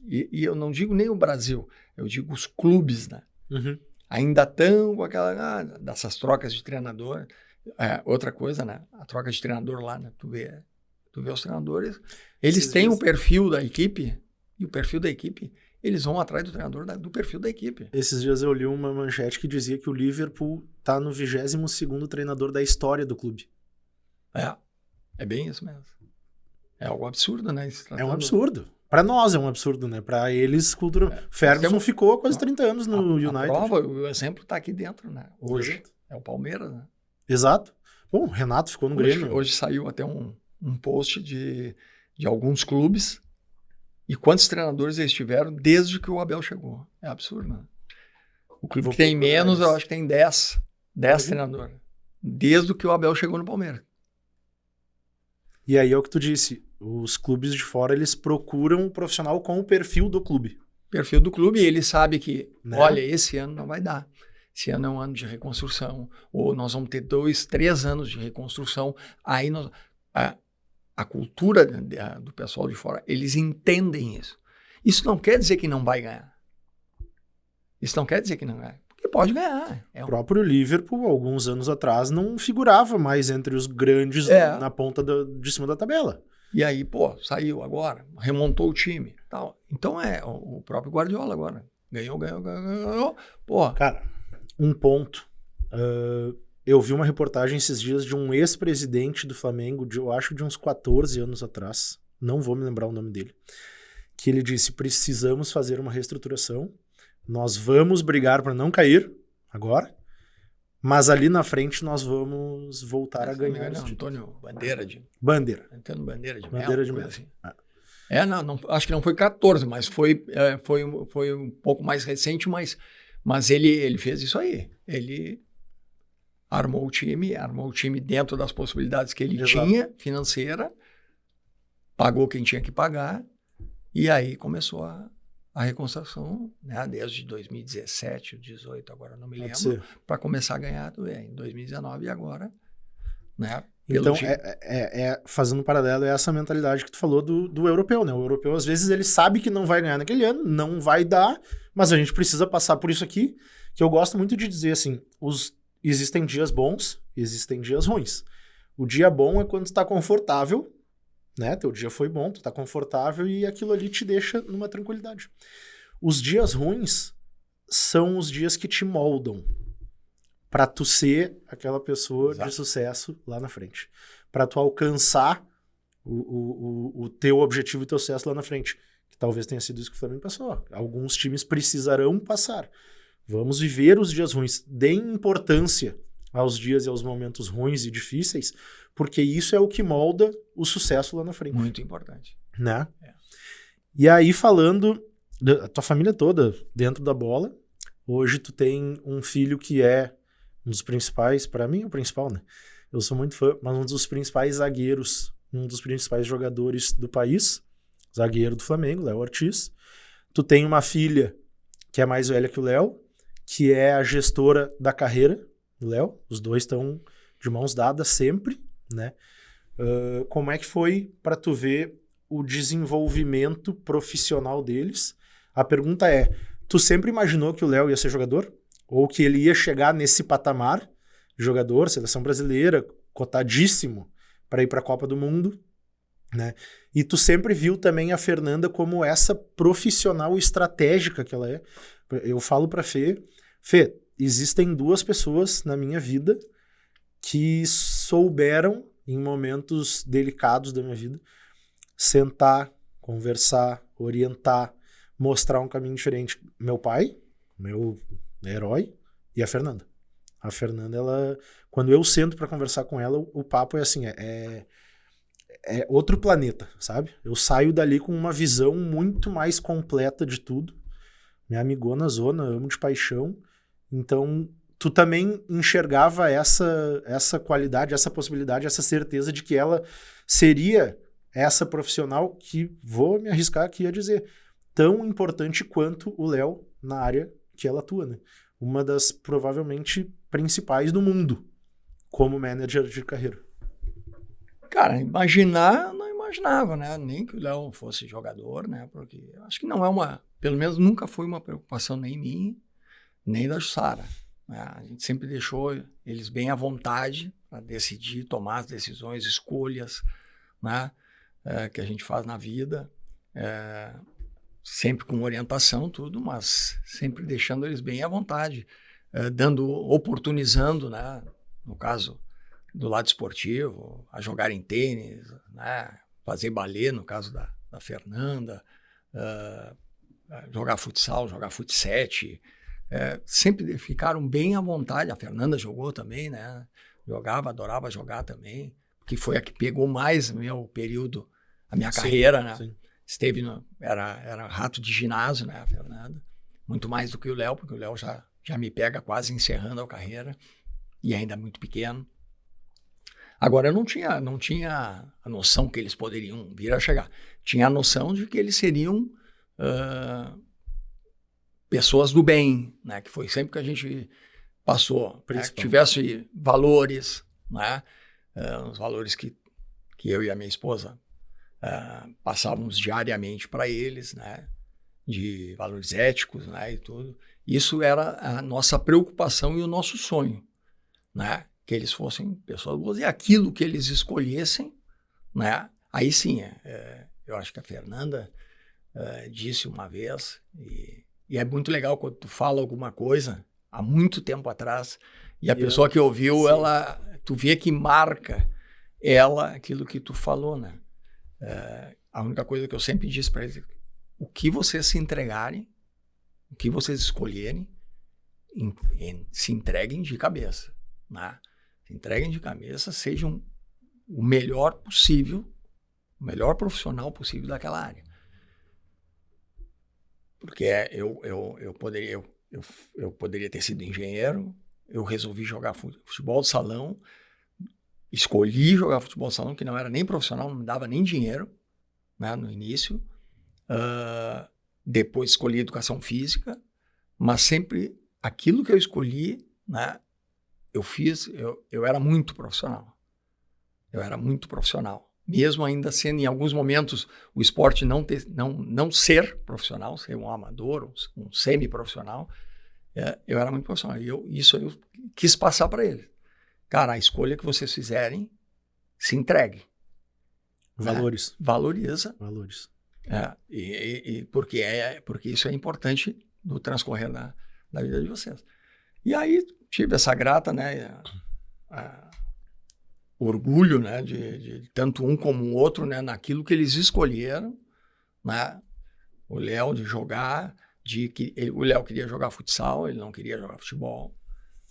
E eu não digo nem o Brasil, eu digo os clubes, né? Uhum. Ainda estão com aquela... dessas trocas de treinador. Outra coisa, né? A troca de treinador lá, né? Tu vê os treinadores, eles têm o perfil da equipe, e o perfil da equipe, eles vão atrás do treinador do perfil da equipe. Esses dias eu li uma manchete que dizia que o Liverpool tá no 22º treinador da história do clube. É bem isso mesmo. É algo absurdo, né? É um absurdo. Para nós é um absurdo, né? Para eles, cultura... Ferguson ficou há quase 30 anos no United. A prova, o exemplo tá aqui dentro, né? Hoje é o Palmeiras, né? Exato. Bom, o Renato ficou no Grêmio. Hoje saiu até um post de alguns clubes e quantos treinadores eles tiveram desde que o Abel chegou. É absurdo, né? O clube que tem menos, eu acho que tem 10 treinadores. Desde que o Abel chegou no Palmeiras. E aí é o que tu disse, os clubes de fora, eles procuram um profissional com o perfil do clube. Perfil do clube, e ele sabe que, né? Olha, esse ano não vai dar. Esse ano é um ano de reconstrução, ou nós vamos ter 2, 3 anos de reconstrução. Aí a cultura do pessoal de fora, eles entendem isso. Isso não quer dizer que não vai ganhar. Isso não quer dizer que não vai. Porque E pode ganhar. O próprio Liverpool, alguns anos atrás, não figurava mais entre os grandes na ponta de cima da tabela. E aí, pô, saiu agora, remontou o time. Tal. Então o próprio Guardiola agora. Ganhou. Pô. Cara, um ponto. Eu vi uma reportagem esses dias de um ex-presidente do Flamengo, eu acho de uns 14 anos atrás, não vou me lembrar o nome dele, que ele disse, precisamos fazer uma reestruturação, nós vamos brigar para não cair agora, mas ali na frente nós vamos voltar a ganhar. Antônio Bandeira. Antônio Bandeira de Melo. Assim. Não, acho que não foi 14, mas foi um pouco mais recente, mas ele fez isso aí. Ele armou o time dentro das possibilidades que ele tinha, financeira, pagou quem tinha que pagar, e aí começou a reconstrução, né, desde 2017, 2018, agora não me lembro, para começar a ganhar em 2019 e agora, né? Então, fazendo um paralelo, é essa mentalidade que tu falou do europeu, né? O europeu, às vezes, ele sabe que não vai ganhar naquele ano, não vai dar, mas a gente precisa passar por isso aqui, que eu gosto muito de dizer, assim, existem dias bons, existem dias ruins. O dia bom é quando tu tá confortável, né? Teu dia foi bom, tu tá confortável e aquilo ali te deixa numa tranquilidade. Os dias ruins são os dias que te moldam para tu ser aquela pessoa de sucesso lá na frente. Para tu alcançar o teu objetivo e o teu sucesso lá na frente. Que talvez tenha sido isso que o Flamengo passou. Alguns times precisarão passar. Vamos viver os dias ruins. Deem importância aos dias e aos momentos ruins e difíceis, porque isso é o que molda o sucesso lá na frente. Muito importante. Né? E aí, falando da tua família toda dentro da bola, hoje tu tem um filho que é um dos principais, para mim é o principal, né? Eu sou muito fã, mas um dos principais zagueiros, um dos principais jogadores do país, zagueiro do Flamengo, Léo Ortiz. Tu tem uma filha que é mais velha que o Léo, que é a gestora da carreira do Léo. Os dois estão de mãos dadas sempre, né? Como é que foi para tu ver o desenvolvimento profissional deles? A pergunta é, tu sempre imaginou que o Léo ia ser jogador? Ou que ele ia chegar nesse patamar de jogador, seleção brasileira, cotadíssimo para ir para a Copa do Mundo, né? E tu sempre viu também a Fernanda como essa profissional estratégica que ela é. Eu falo para Fê, existem duas pessoas na minha vida que souberam, em momentos delicados da minha vida, sentar, conversar, orientar, mostrar um caminho diferente. Meu pai, meu herói, e a Fernanda. A Fernanda, ela, quando eu sento para conversar com ela, o papo é assim, é outro planeta, sabe? Eu saio dali com uma visão muito mais completa de tudo. Minha amigona zona, amo de paixão. Então, tu também enxergava essa qualidade, essa possibilidade, essa certeza de que ela seria essa profissional que, vou me arriscar aqui a dizer, tão importante quanto o Léo na área que ela atua, né? Uma das, provavelmente, principais do mundo como manager de carreira. Cara, imaginar, não imaginava, né? Nem que o Léo fosse jogador, né? Porque acho que não é pelo menos nunca foi uma preocupação nem minha, nem da Jussara. Né? A gente sempre deixou eles bem à vontade para decidir, tomar as decisões, escolhas, né? Que a gente faz na vida. Sempre com orientação, tudo, mas sempre deixando eles bem à vontade, oportunizando, né, no caso do lado esportivo, a jogarem tênis, né, fazer balé, no caso da Fernanda, jogar futsal, jogar fut7, sempre ficaram bem à vontade. A Fernanda jogou também, né, jogava, adorava jogar também, que foi a que pegou mais meu período, a minha carreira, né. Sim. Era rato de ginásio, né, a Fernanda, muito mais do que o Léo, porque o Léo já me pega quase encerrando a carreira, e ainda muito pequeno. Agora, eu não tinha a noção que eles poderiam vir a chegar. Tinha a noção de que eles seriam pessoas do bem, né, que foi sempre que a gente passou, né, que tivesse valores, né, os valores que eu e a minha esposa passávamos diariamente para eles, né? de valores éticos, né, e tudo. Isso era a nossa preocupação e o nosso sonho, né, que eles fossem pessoas boas e aquilo que eles escolhessem, né, aí sim, eu acho que a Fernanda disse uma vez, e é muito legal quando tu fala alguma coisa há muito tempo atrás e a pessoa que ouviu, sim, tu vê que marca ela aquilo que tu falou, né? A única coisa que eu sempre disse para eles, o que vocês se entregarem, o que vocês escolherem, se entreguem de cabeça, né? Se entreguem de cabeça, sejam o melhor possível, o melhor profissional possível daquela área. Porque eu poderia ter sido engenheiro, eu resolvi jogar futebol de salão, escolhi jogar futebol de salão, que não era nem profissional, não me dava nem dinheiro, né, no início. Depois escolhi educação física, mas sempre aquilo que eu escolhi, né, eu era muito profissional. Eu era muito profissional. Mesmo ainda sendo, em alguns momentos, o esporte não ser profissional, ser um amador, um semi-profissional, eu era muito profissional. Isso eu quis passar para ele. Cara, a escolha que vocês fizerem, se entregue. Valores. Né? Valoriza. Valores. Porque isso é importante no transcorrer da vida de vocês. E aí tive essa grata, né, orgulho, né, de tanto um como o outro, né, naquilo que eles escolheram, né, o Léo de jogar, o Léo queria jogar futsal, ele não queria jogar futebol,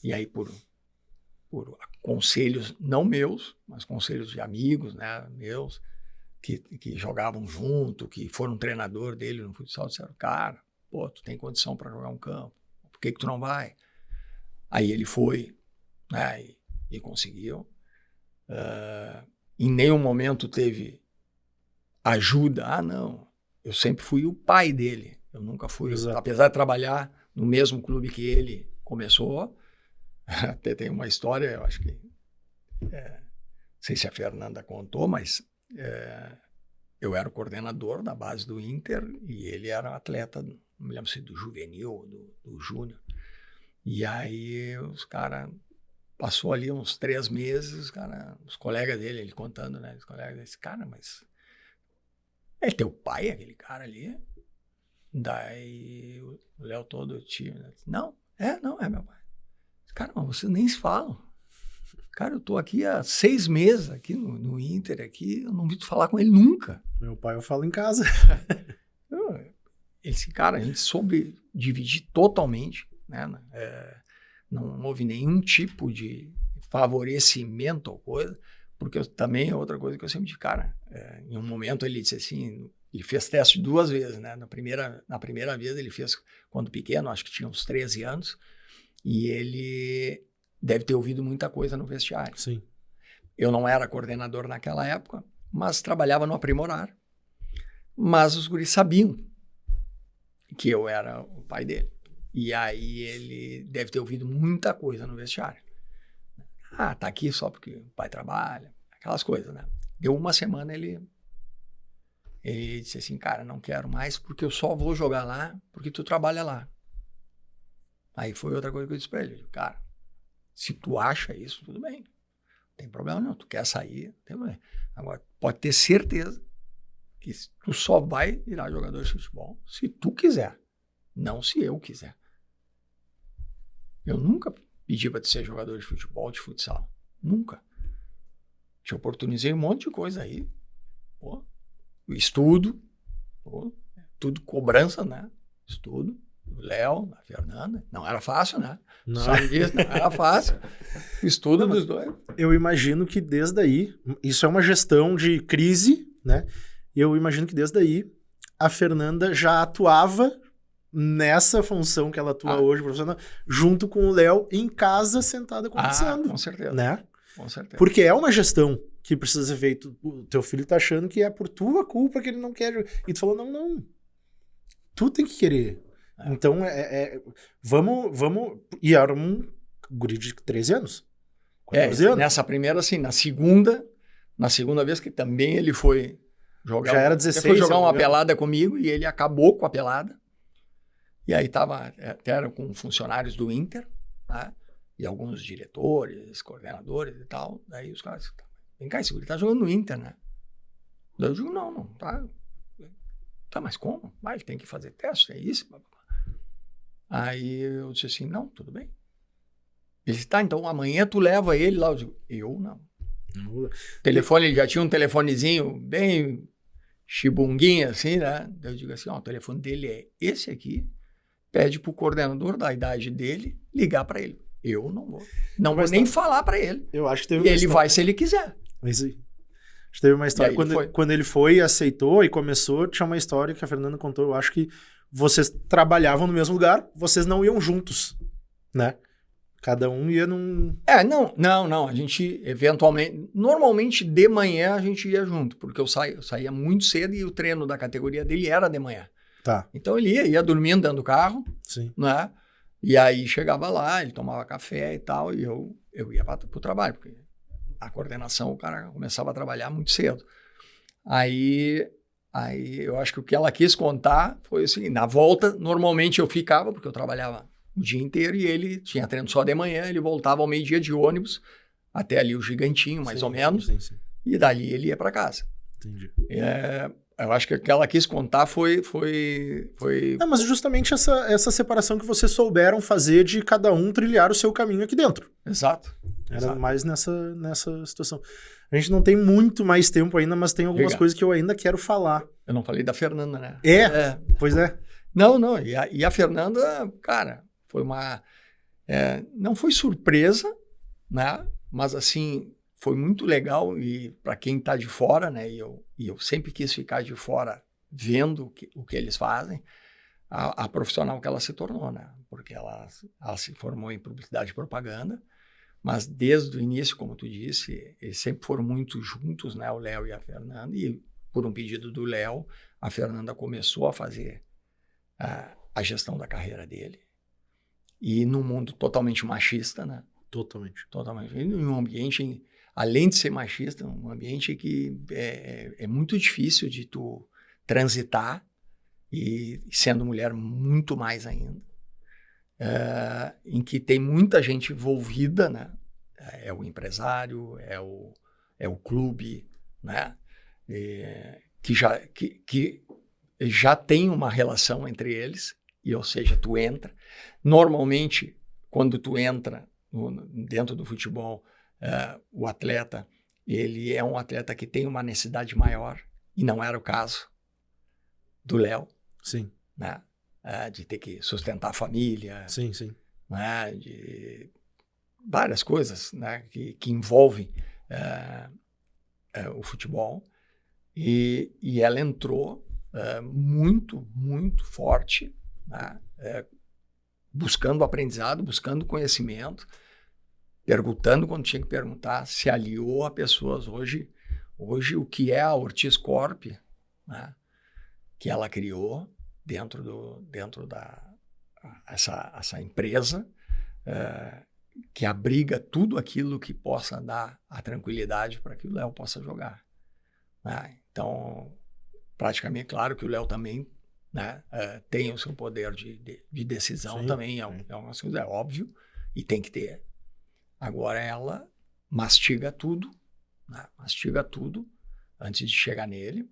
e aí por conselhos, não meus, mas conselhos de amigos, né, meus, que jogavam junto, que foram treinador dele no futsal, disseram, cara, pô, tu tem condição para jogar um campo, por que tu não vai? Aí ele foi, né, e conseguiu. Em nenhum momento teve ajuda. Não, eu sempre fui o pai dele, eu nunca fui. Exato. Apesar de trabalhar no mesmo clube que ele começou, até tem uma história, eu acho que não sei se a Fernanda contou, mas eu era o coordenador da base do Inter e ele era atleta, não me lembro se do juvenil ou do júnior, e aí os caras passou ali uns 3 meses, cara, os colegas dele, ele contando, né? Os colegas desse cara, mas é teu pai, aquele cara ali? Daí o Léo todo tio, né? Não é meu pai. Cara, mas vocês nem se falam. Cara, eu tô aqui há 6 meses aqui no Inter, aqui, eu não vi tu falar com ele nunca. Meu pai eu falo em casa. Esse cara, a gente soube dividir totalmente, né? Não houve nenhum tipo de favorecimento ou coisa, porque também é outra coisa que eu sempre disse, cara, em um momento ele disse assim, ele fez teste 2 vezes, né? Na primeira vez ele fez quando pequeno, acho que tinha uns 13 anos, e ele deve ter ouvido muita coisa no vestiário. Sim. Eu não era coordenador naquela época, mas trabalhava no aprimorar, mas os guris sabiam que eu era o pai dele. E aí ele deve ter ouvido muita coisa no vestiário. Tá aqui só porque o pai trabalha, aquelas coisas, né? Deu uma semana, ele disse assim, cara, não quero mais porque eu só vou jogar lá porque tu trabalha lá. Aí foi outra coisa que eu disse pra ele, cara, se tu acha isso, tudo bem. Não tem problema não, tu quer sair, não tem problema. Agora, pode ter certeza que tu só vai virar jogador de futebol se tu quiser, não se eu quiser. Eu nunca pedi para ser jogador de futebol, de futsal. Nunca. Te oportunizei um monte de coisa aí. Pô, estudo. Pô, tudo cobrança, né? Estudo. O Léo, a Fernanda. Não era fácil, né? Não. Sabe disso? Não era fácil. Estudo dos dois. Eu imagino que desde aí, isso é uma gestão de crise, né? E eu imagino que desde aí a Fernanda já atuava nessa função que ela atua hoje, profissional, junto com o Léo em casa, sentada conversando. Com certeza. Né? Com certeza. Porque é uma gestão que precisa ser feita. O teu filho tá achando que é por tua culpa que ele não quer. E tu falou, não. Tu tem que querer. Então, vamos... E era um guri de 13 anos. 14 anos. Nessa primeira, assim, na segunda vez que também ele foi jogar... Já era 16. Ele foi jogar uma pelada comigo e ele acabou com a pelada. E aí até era com funcionários do Inter, né? E alguns diretores, coordenadores e tal. Daí os caras, vem cá, esse guri tá jogando no Inter, né? Daí eu digo, não tá. Tá, mas como? Ele tem que fazer teste, é isso? Aí eu disse assim, não, tudo bem. Ele disse, tá, então amanhã tu leva ele lá. Eu digo, eu não. Telefone, ele já tinha um telefonezinho bem chibunguinho assim, né? Daí eu digo assim, o telefone dele é esse aqui, pede pro coordenador da idade dele ligar para ele. Eu não vou. Não vou nem falar para ele. Eu acho que teve ele vai se ele quiser. Mas aí. Acho que teve uma história. Quando ele foi, aceitou e começou, tinha uma história que a Fernanda contou. Eu acho que vocês trabalhavam no mesmo lugar, vocês não iam juntos, né? Cada um ia num... Não. A gente, eventualmente... Normalmente, de manhã, a gente ia junto. Porque eu saía muito cedo e o treino da categoria dele era de manhã. Tá. Então, ele ia dormindo dentro do carro. Sim. Né? E aí, chegava lá, ele tomava café e tal. E eu ia para o trabalho. Porque a coordenação, o cara começava a trabalhar muito cedo. Aí eu acho que o que ela quis contar foi assim... Na volta, normalmente eu ficava, porque eu trabalhava o dia inteiro, e ele tinha treino só de manhã, ele voltava ao meio-dia de ônibus, até ali o Gigantinho, mais ou menos, sim. E dali ele ia para casa. Entendi. Eu acho que o que ela quis contar foi... Não, mas justamente essa separação que vocês souberam fazer de cada um trilhar o seu caminho aqui dentro. Exato. Era mais nessa situação. A gente não tem muito mais tempo ainda, mas tem algumas coisas que eu ainda quero falar. Eu não falei da Fernanda, né? Pois é. Não, e a Fernanda, cara... Foi não foi surpresa, né? Mas assim, foi muito legal e para quem está de fora, né? E eu sempre quis ficar de fora vendo o que eles fazem, a profissional que ela se tornou, né? Porque ela se formou em publicidade e propaganda, mas desde o início, como tu disse, eles sempre foram muito juntos, né? O Léo e a Fernanda, e por um pedido do Léo, a Fernanda começou a fazer a gestão da carreira dele. E num mundo totalmente machista, né? Totalmente. Em um ambiente, além de ser machista, um ambiente que é muito difícil de tu transitar, e sendo mulher muito mais ainda. Em que tem muita gente envolvida, né? É o empresário, é o clube, né? Que já tem uma relação entre eles. Ou seja, tu entra. Normalmente, quando tu entra dentro do futebol, o atleta, ele é um atleta que tem uma necessidade maior, e não era o caso do Léo. Sim. Né? De ter que sustentar a família. Sim. Né? De várias coisas, né? que envolvem o futebol. E ela entrou muito, muito forte, né? Buscando aprendizado, buscando conhecimento, perguntando quando tinha que perguntar, se aliou a pessoas. Hoje o que é a Ortiz Corp, né? Que ela criou dentro da essa empresa, que abriga tudo aquilo que possa dar a tranquilidade para que o Léo possa jogar. Né? Então, praticamente, claro que o Léo também, né, tem o seu poder de decisão. Sim, também, é uma coisa, é óbvio, e tem que ter. Agora ela mastiga tudo, né, antes de chegar nele,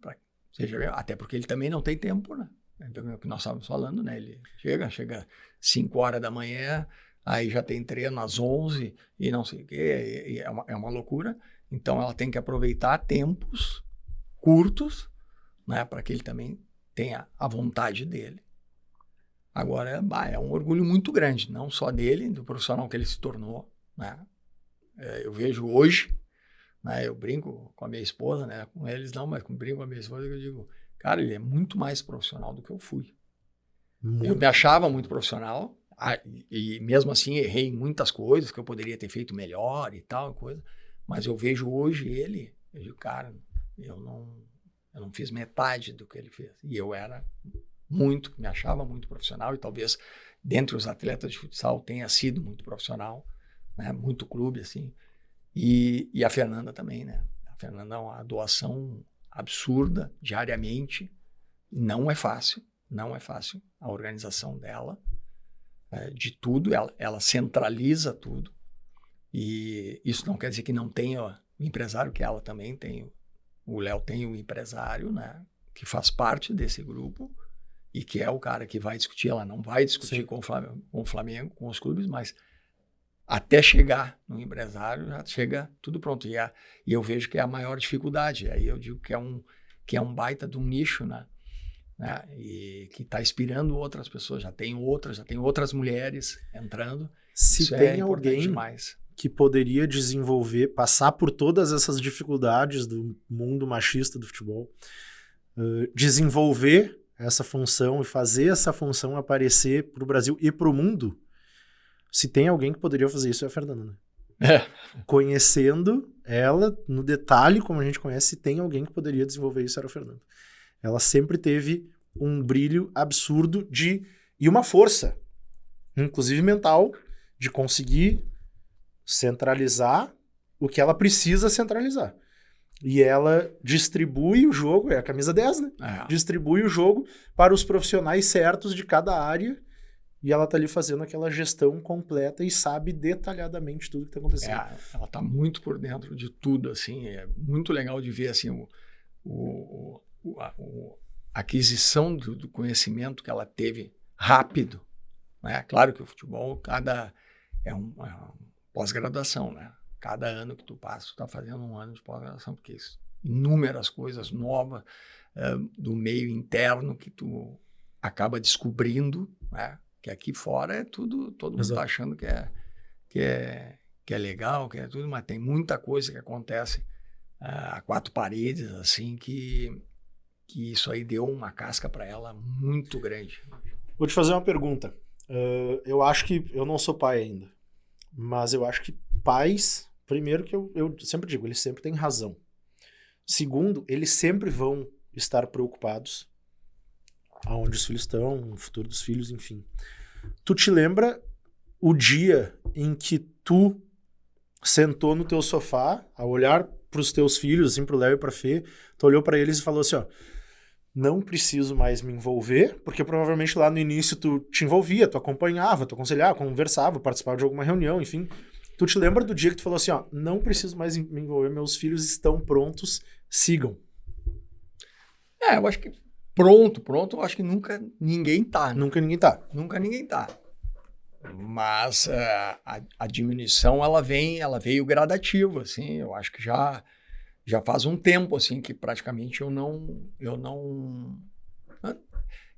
até porque ele também não tem tempo, né? Então, é o que nós estávamos falando, né? Ele chega 5 horas da manhã, aí já tem treino às 11 e não sei o quê, e é uma loucura. Então ela tem que aproveitar tempos curtos, né, para que ele também tenha a vontade dele. Agora, é um orgulho muito grande, não só dele, do profissional que ele se tornou, né? Eu vejo hoje, né, eu brinco com a minha esposa, né, com eles não, mas brinco com a minha esposa, eu digo, cara, ele é muito mais profissional do que eu fui. Eu me achava muito profissional, e mesmo assim errei em muitas coisas que eu poderia ter feito melhor e tal, coisa, mas eu vejo hoje ele, eu digo, cara, eu não fiz metade do que ele fez. E eu me achava muito profissional, e talvez dentre os atletas de futsal tenha sido muito profissional, né? Muito clube, assim. E a Fernanda também, né? A Fernanda é uma doação absurda, diariamente. Não é fácil, não é fácil. A organização dela, de tudo, ela centraliza tudo. E isso não quer dizer que não tenha o empresário, que ela também tem. O Léo tem o empresário, né, que faz parte desse grupo e que é o cara que vai discutir. Ela não vai discutir com o Flamengo, com os clubes, mas até chegar no empresário, já chega tudo pronto. E eu vejo que é a maior dificuldade. Aí eu digo que é um baita de um nicho, né? E que está inspirando outras pessoas. Já tem outras mulheres entrando. Se isso tem alguém demais. Que poderia desenvolver, passar por todas essas dificuldades do mundo machista do futebol, desenvolver essa função e fazer essa função aparecer para o Brasil e para o mundo, se tem alguém que poderia fazer isso é a Fernanda, né? Conhecendo ela no detalhe, como a gente conhece, se tem alguém que poderia desenvolver isso era a Fernanda. Ela sempre teve um brilho absurdo e uma força, inclusive mental, de conseguir centralizar o que ela precisa centralizar. E ela distribui o jogo, é a camisa 10, né? Distribui o jogo para os profissionais certos de cada área e ela tá ali fazendo aquela gestão completa e sabe detalhadamente tudo que tá acontecendo. Ela tá muito por dentro de tudo, assim, é muito legal de ver, assim, a aquisição do conhecimento que ela teve rápido, né? Claro que o futebol, é um pós-graduação, né? Cada ano que tu passa, tu tá fazendo um ano de pós-graduação, porque inúmeras coisas novas do meio interno que tu acaba descobrindo, né? Que aqui fora é tudo, todo mundo tá achando que é legal, que é tudo, mas tem muita coisa que acontece a quatro paredes, assim, que isso aí deu uma casca para ela muito grande. Vou te fazer uma pergunta. Eu acho que eu não sou pai ainda, mas eu acho que pais, primeiro que eu sempre digo, eles sempre têm razão. Segundo, eles sempre vão estar preocupados aonde os filhos estão, no futuro dos filhos, enfim. Tu te lembra o dia em que tu sentou no teu sofá, a olhar pros teus filhos, assim, pro Léo e pra Fê, tu olhou pra eles e falou assim, ó, não preciso mais me envolver, porque provavelmente lá no início tu te envolvia, tu acompanhava, tu aconselhava, conversava, participava de alguma reunião, enfim. Tu te lembra do dia que tu falou assim, ó, não preciso mais me envolver, meus filhos estão prontos, sigam. Eu acho que pronto, eu acho que nunca ninguém tá. Né? Nunca ninguém tá. Nunca ninguém tá. Mas a diminuição, ela veio gradativa, assim, eu acho que já faz um tempo, assim, que praticamente eu não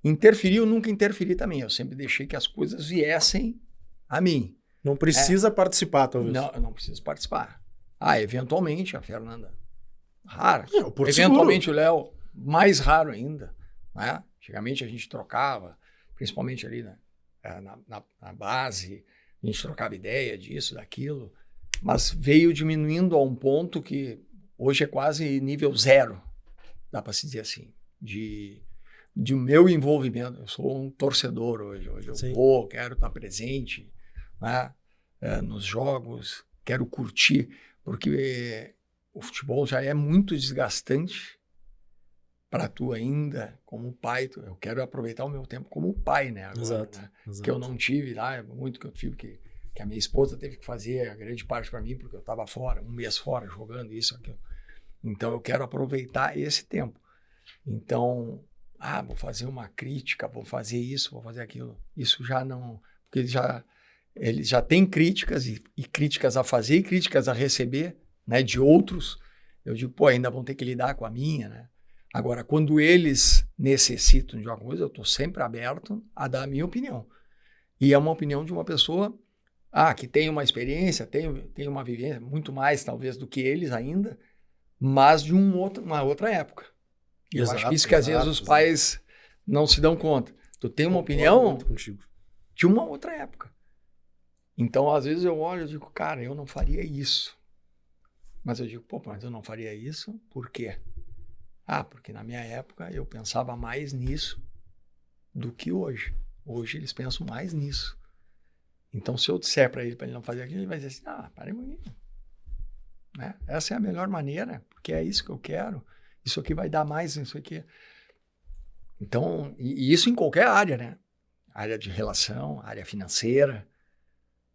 interferi, eu nunca interferi também, eu sempre deixei que as coisas viessem a mim. Não precisa participar, talvez. Não, eu não preciso participar. Eventualmente, a Fernanda, raro. Eventualmente o Léo, mais raro ainda, né? Antigamente a gente trocava, principalmente ali, né? Na base, a gente trocava ideia disso, daquilo, mas veio diminuindo a um ponto que hoje é quase nível 0, dá para se dizer assim, de meu envolvimento. Eu sou um torcedor hoje eu quero estar presente, né, nos jogos, quero curtir, porque o futebol já é muito desgastante para tu ainda, como pai. Eu quero aproveitar o meu tempo como pai, né? Agora, exato. Que eu não tive lá, muito que eu tive que a minha esposa teve que fazer a grande parte para mim, porque eu estava fora, um mês fora, jogando isso, aquilo. Então, eu quero aproveitar esse tempo. Então, vou fazer uma crítica, vou fazer isso, vou fazer aquilo. Isso já não... Porque ele já tem críticas, e críticas a fazer, e críticas a receber, né, de outros. Eu digo, ainda vão ter que lidar com a minha, né? Agora, quando eles necessitam de alguma coisa, eu estou sempre aberto a dar a minha opinião. E é uma opinião de uma pessoa que tem uma experiência, tem uma vivência, muito mais talvez do que eles ainda, mas de uma outra época. E eu acho que isso que às vezes os pais não se dão conta. Tu tem uma opinião de uma outra época. Então, às vezes eu olho e digo, cara, eu não faria isso. Mas eu digo, mas eu não faria isso por quê? Porque na minha época eu pensava mais nisso do que hoje. Hoje eles pensam mais nisso. Então, se eu disser para ele não fazer aquilo, ele vai dizer assim, para um pouquinho. Né? Essa é a melhor maneira, porque é isso que eu quero. Isso aqui vai dar mais, isso aqui. Então, e isso em qualquer área, né? Área de relação, área financeira,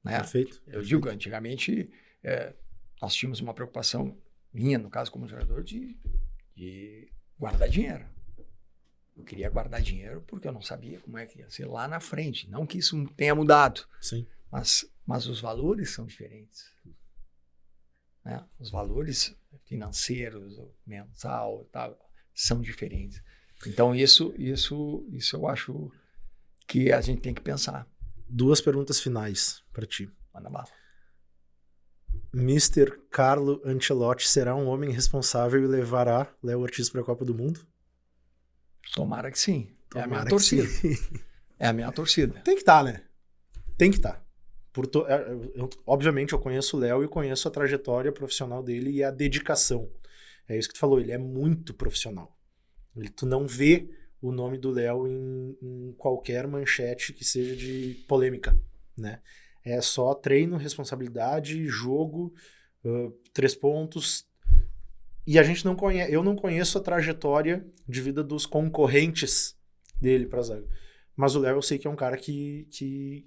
né? Perfeito. Eu digo, antigamente, nós tínhamos uma preocupação minha, no caso como jogador, de guardar dinheiro. Eu queria guardar dinheiro porque eu não sabia como é que ia ser lá na frente. Não que isso tenha mudado. Sim. Mas os valores são diferentes. Né? Os valores financeiros, mensal, tal, são diferentes. Então, isso eu acho que a gente tem que pensar. 2 perguntas finais para ti. Manda bala. Mr. Carlo Ancelotti será um homem responsável e levará Léo Ortiz para a Copa do Mundo? Tomara que sim. Tomara, é a minha torcida. É a minha torcida. Tem que estar, né? Tem que estar. Obviamente eu conheço o Léo e conheço a trajetória profissional dele e a dedicação. É isso que tu falou, ele é muito profissional. Tu não vê o nome do Léo em qualquer manchete que seja de polêmica, né? É só treino, responsabilidade, jogo, 3 pontos. E a gente não conhece, eu não conheço a trajetória de vida dos concorrentes dele para a zaga. Mas o Léo eu sei que é um cara que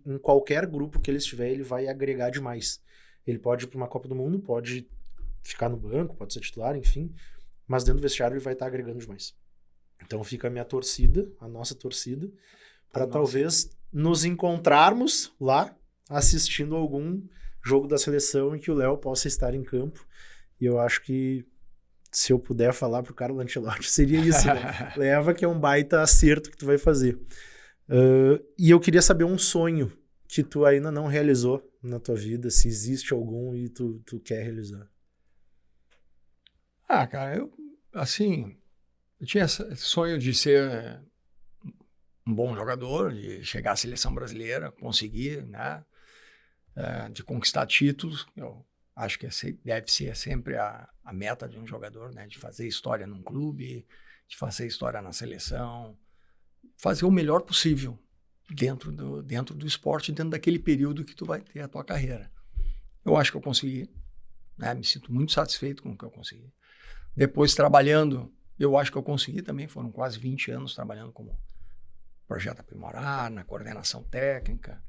em qualquer grupo que ele estiver, ele vai agregar demais. Ele pode ir para uma Copa do Mundo, pode ficar no banco, pode ser titular, enfim. Mas dentro do vestiário ele vai estar agregando demais. Então fica a minha torcida, a nossa torcida, para talvez nos encontrarmos lá assistindo algum jogo da seleção em que o Léo possa estar em campo. E eu acho que se eu puder falar pro Carlo Ancelotti, seria isso, né? Leva que é um baita acerto que tu vai fazer. E eu queria saber um sonho que tu ainda não realizou na tua vida, se existe algum e tu quer realizar. Cara, eu tinha esse sonho de ser um bom jogador, de chegar à seleção brasileira, conseguir, né? De conquistar títulos. Eu acho que deve ser sempre a meta de um jogador, né? De fazer história num clube, de fazer história na seleção, fazer o melhor possível dentro do esporte, dentro daquele período que tu vai ter a tua carreira. Eu acho que eu consegui, né? Me sinto muito satisfeito com o que eu consegui. Depois, trabalhando, eu acho que eu consegui também, foram quase 20 anos trabalhando como projeto aprimorar, na coordenação técnica.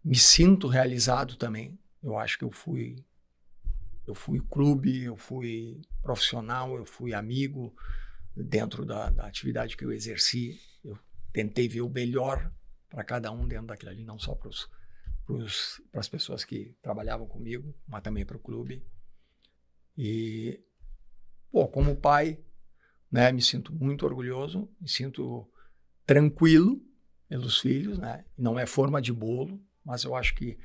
Me sinto realizado também. Eu acho que eu fui clube, eu fui profissional, eu fui amigo dentro da atividade que eu exerci. Eu tentei ver o melhor para cada um dentro daquilo ali, não só para as pessoas que trabalhavam comigo, mas também para o clube. E, como pai, né, me sinto muito orgulhoso, me sinto tranquilo pelos filhos, né? Não é forma de bolo, mas eu acho que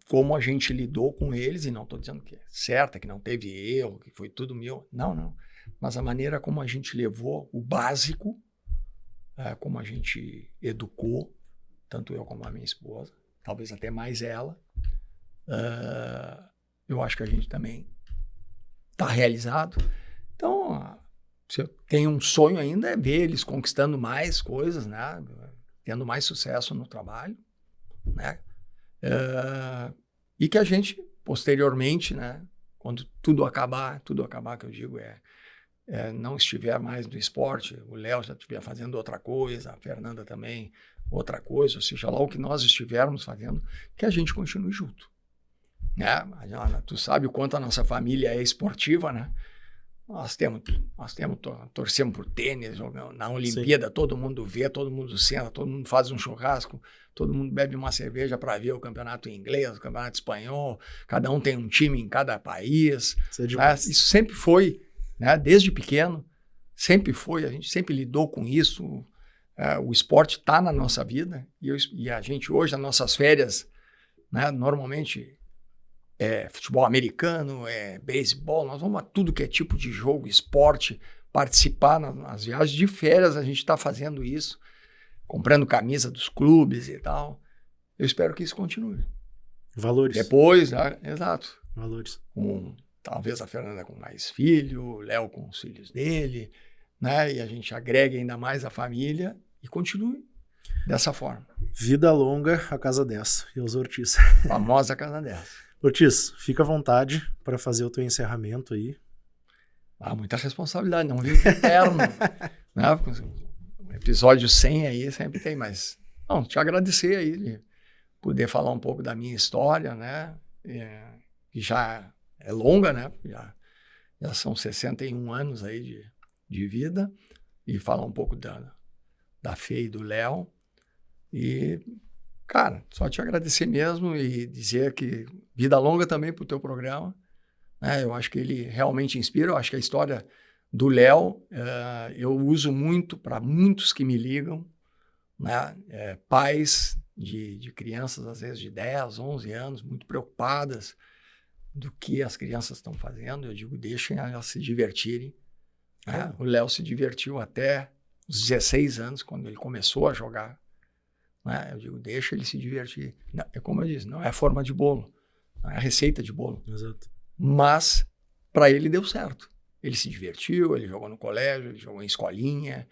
como a gente lidou com eles, e não estou dizendo que é certa, que não teve erro, que foi tudo meu, não. Mas a maneira como a gente levou o básico, como a gente educou, tanto eu como a minha esposa, talvez até mais ela, eu acho que a gente também está realizado. Então, se eu tenho um sonho ainda é ver eles conquistando mais coisas, né? Tendo mais sucesso no trabalho, né? E que a gente, posteriormente, né? Quando tudo acabar que eu digo não estiver mais no esporte, o Léo já estiver fazendo outra coisa, a Fernanda também outra coisa, ou seja lá o que nós estivermos fazendo, que a gente continue junto. Né? Tu sabe o quanto a nossa família é esportiva, né? Nós torcemos por tênis, na Olimpíada. Sim. Todo mundo vê, todo mundo senta, todo mundo faz um churrasco, todo mundo bebe uma cerveja para ver o campeonato inglês, o campeonato espanhol, cada um tem um time em cada país. Isso sempre foi, né? Desde pequeno, sempre foi, a gente sempre lidou com isso. O esporte está na nossa vida e a gente hoje, nas nossas férias, né, normalmente futebol americano, beisebol, nós vamos a tudo que é tipo de jogo, esporte, participar nas viagens de férias, a gente está fazendo isso, comprando camisa dos clubes e tal. Eu espero que isso continue. Valores. Depois, exato. Valores. Talvez a Fernanda com mais filho, o Léo com os filhos dele, né? E a gente agregue ainda mais a família e continue dessa forma. Vida longa a casa dessa. E os Ortiz. Famosa casa dessa. Ortiz, fica à vontade para fazer o teu encerramento aí. Muita responsabilidade, não vivo eterno. Né? episódio 100 aí sempre tem, mas não, te agradecer aí de poder falar um pouco da minha história, né? Que já é longa, né? Já são 61 anos aí de vida, e falar um pouco da Fê e do Léo. E, cara, só te agradecer mesmo e dizer que vida longa também pro teu programa, né? Eu acho que ele realmente inspira. Eu acho que a história do Léo eu uso muito para muitos que me ligam, né? Pais de crianças, às vezes de 10, 11 anos, muito preocupadas do que as crianças estão fazendo. Eu digo, deixem elas se divertirem. Né? O Léo se divertiu até os 16 anos, quando ele começou a jogar. Né? Eu digo, deixa ele se divertir. Não, é como eu disse, não é forma de bolo, não é receita de bolo. Exato. Mas para ele deu certo. Ele se divertiu, ele jogou no colégio, ele jogou em escolinha,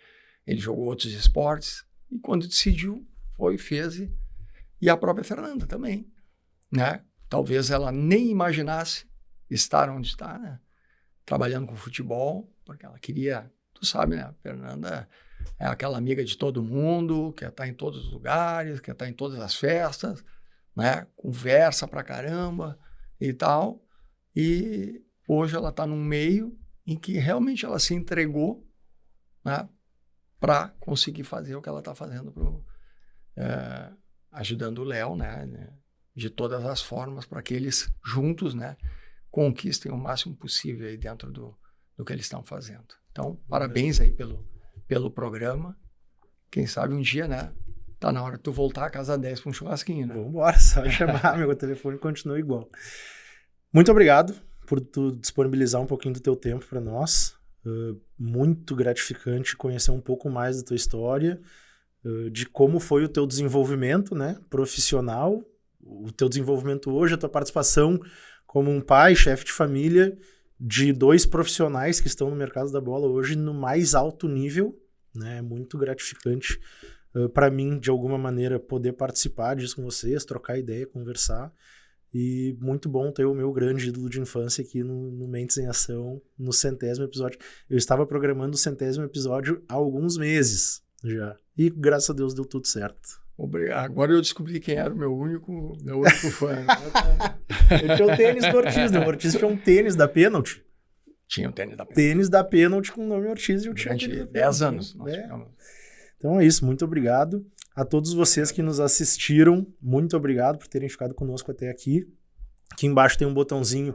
ele jogou outros esportes. E quando decidiu, foi, fez. E a própria Fernanda também, né? Talvez ela nem imaginasse estar onde está, né? Trabalhando com futebol, porque ela queria, tu sabe, né? A Fernanda é aquela amiga de todo mundo, quer estar em todos os lugares, quer estar em todas as festas, né? Conversa pra caramba e tal. E hoje ela está num meio em que realmente ela se entregou, né? Para conseguir fazer o que ela está fazendo, ajudando o Léo, né? De todas as formas, para que eles juntos, né, conquistem o máximo possível aí dentro do que eles estão fazendo. Então, parabéns aí pelo programa. Quem sabe um dia, né, tá na hora de tu voltar a casa 10 para um churrasquinho, né? Vamos embora, só chamar, meu telefone continua igual. Muito obrigado por tu disponibilizar um pouquinho do teu tempo para nós. Muito gratificante conhecer um pouco mais da tua história, de como foi o teu desenvolvimento, né, profissional, o teu desenvolvimento hoje, a tua participação como um pai, chefe de família, de 2 profissionais que estão no mercado da bola hoje no mais alto nível, né? É muito gratificante para mim, de alguma maneira, poder participar disso com vocês, trocar ideia, conversar. E muito bom ter o meu grande ídolo de infância aqui no Mentes em Ação, no 100º episódio. Eu estava programando o 100º episódio há alguns meses já. E graças a Deus deu tudo certo. Obrigado. Agora eu descobri quem era o meu único fã. Eu tinha o tênis do Ortiz, né? O Ortiz tinha um tênis da Pênalti. Tinha o tênis da Pênalti. Tênis da Pênalti com o nome Ortiz e eu tinha. Durante 10 anos. Então é isso, muito obrigado. A todos vocês que nos assistiram, muito obrigado por terem ficado conosco até aqui. Aqui embaixo tem um botãozinho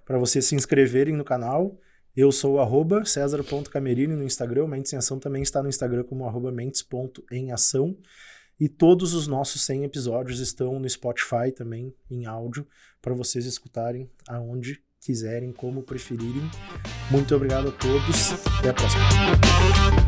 para vocês se inscreverem no canal. Eu sou o @cesar.camerini no Instagram. Mentes em Ação também está no Instagram como @mentes.emação. E todos os nossos 100 episódios estão no Spotify também, em áudio, para vocês escutarem aonde quiserem, como preferirem. Muito obrigado a todos. Até a próxima.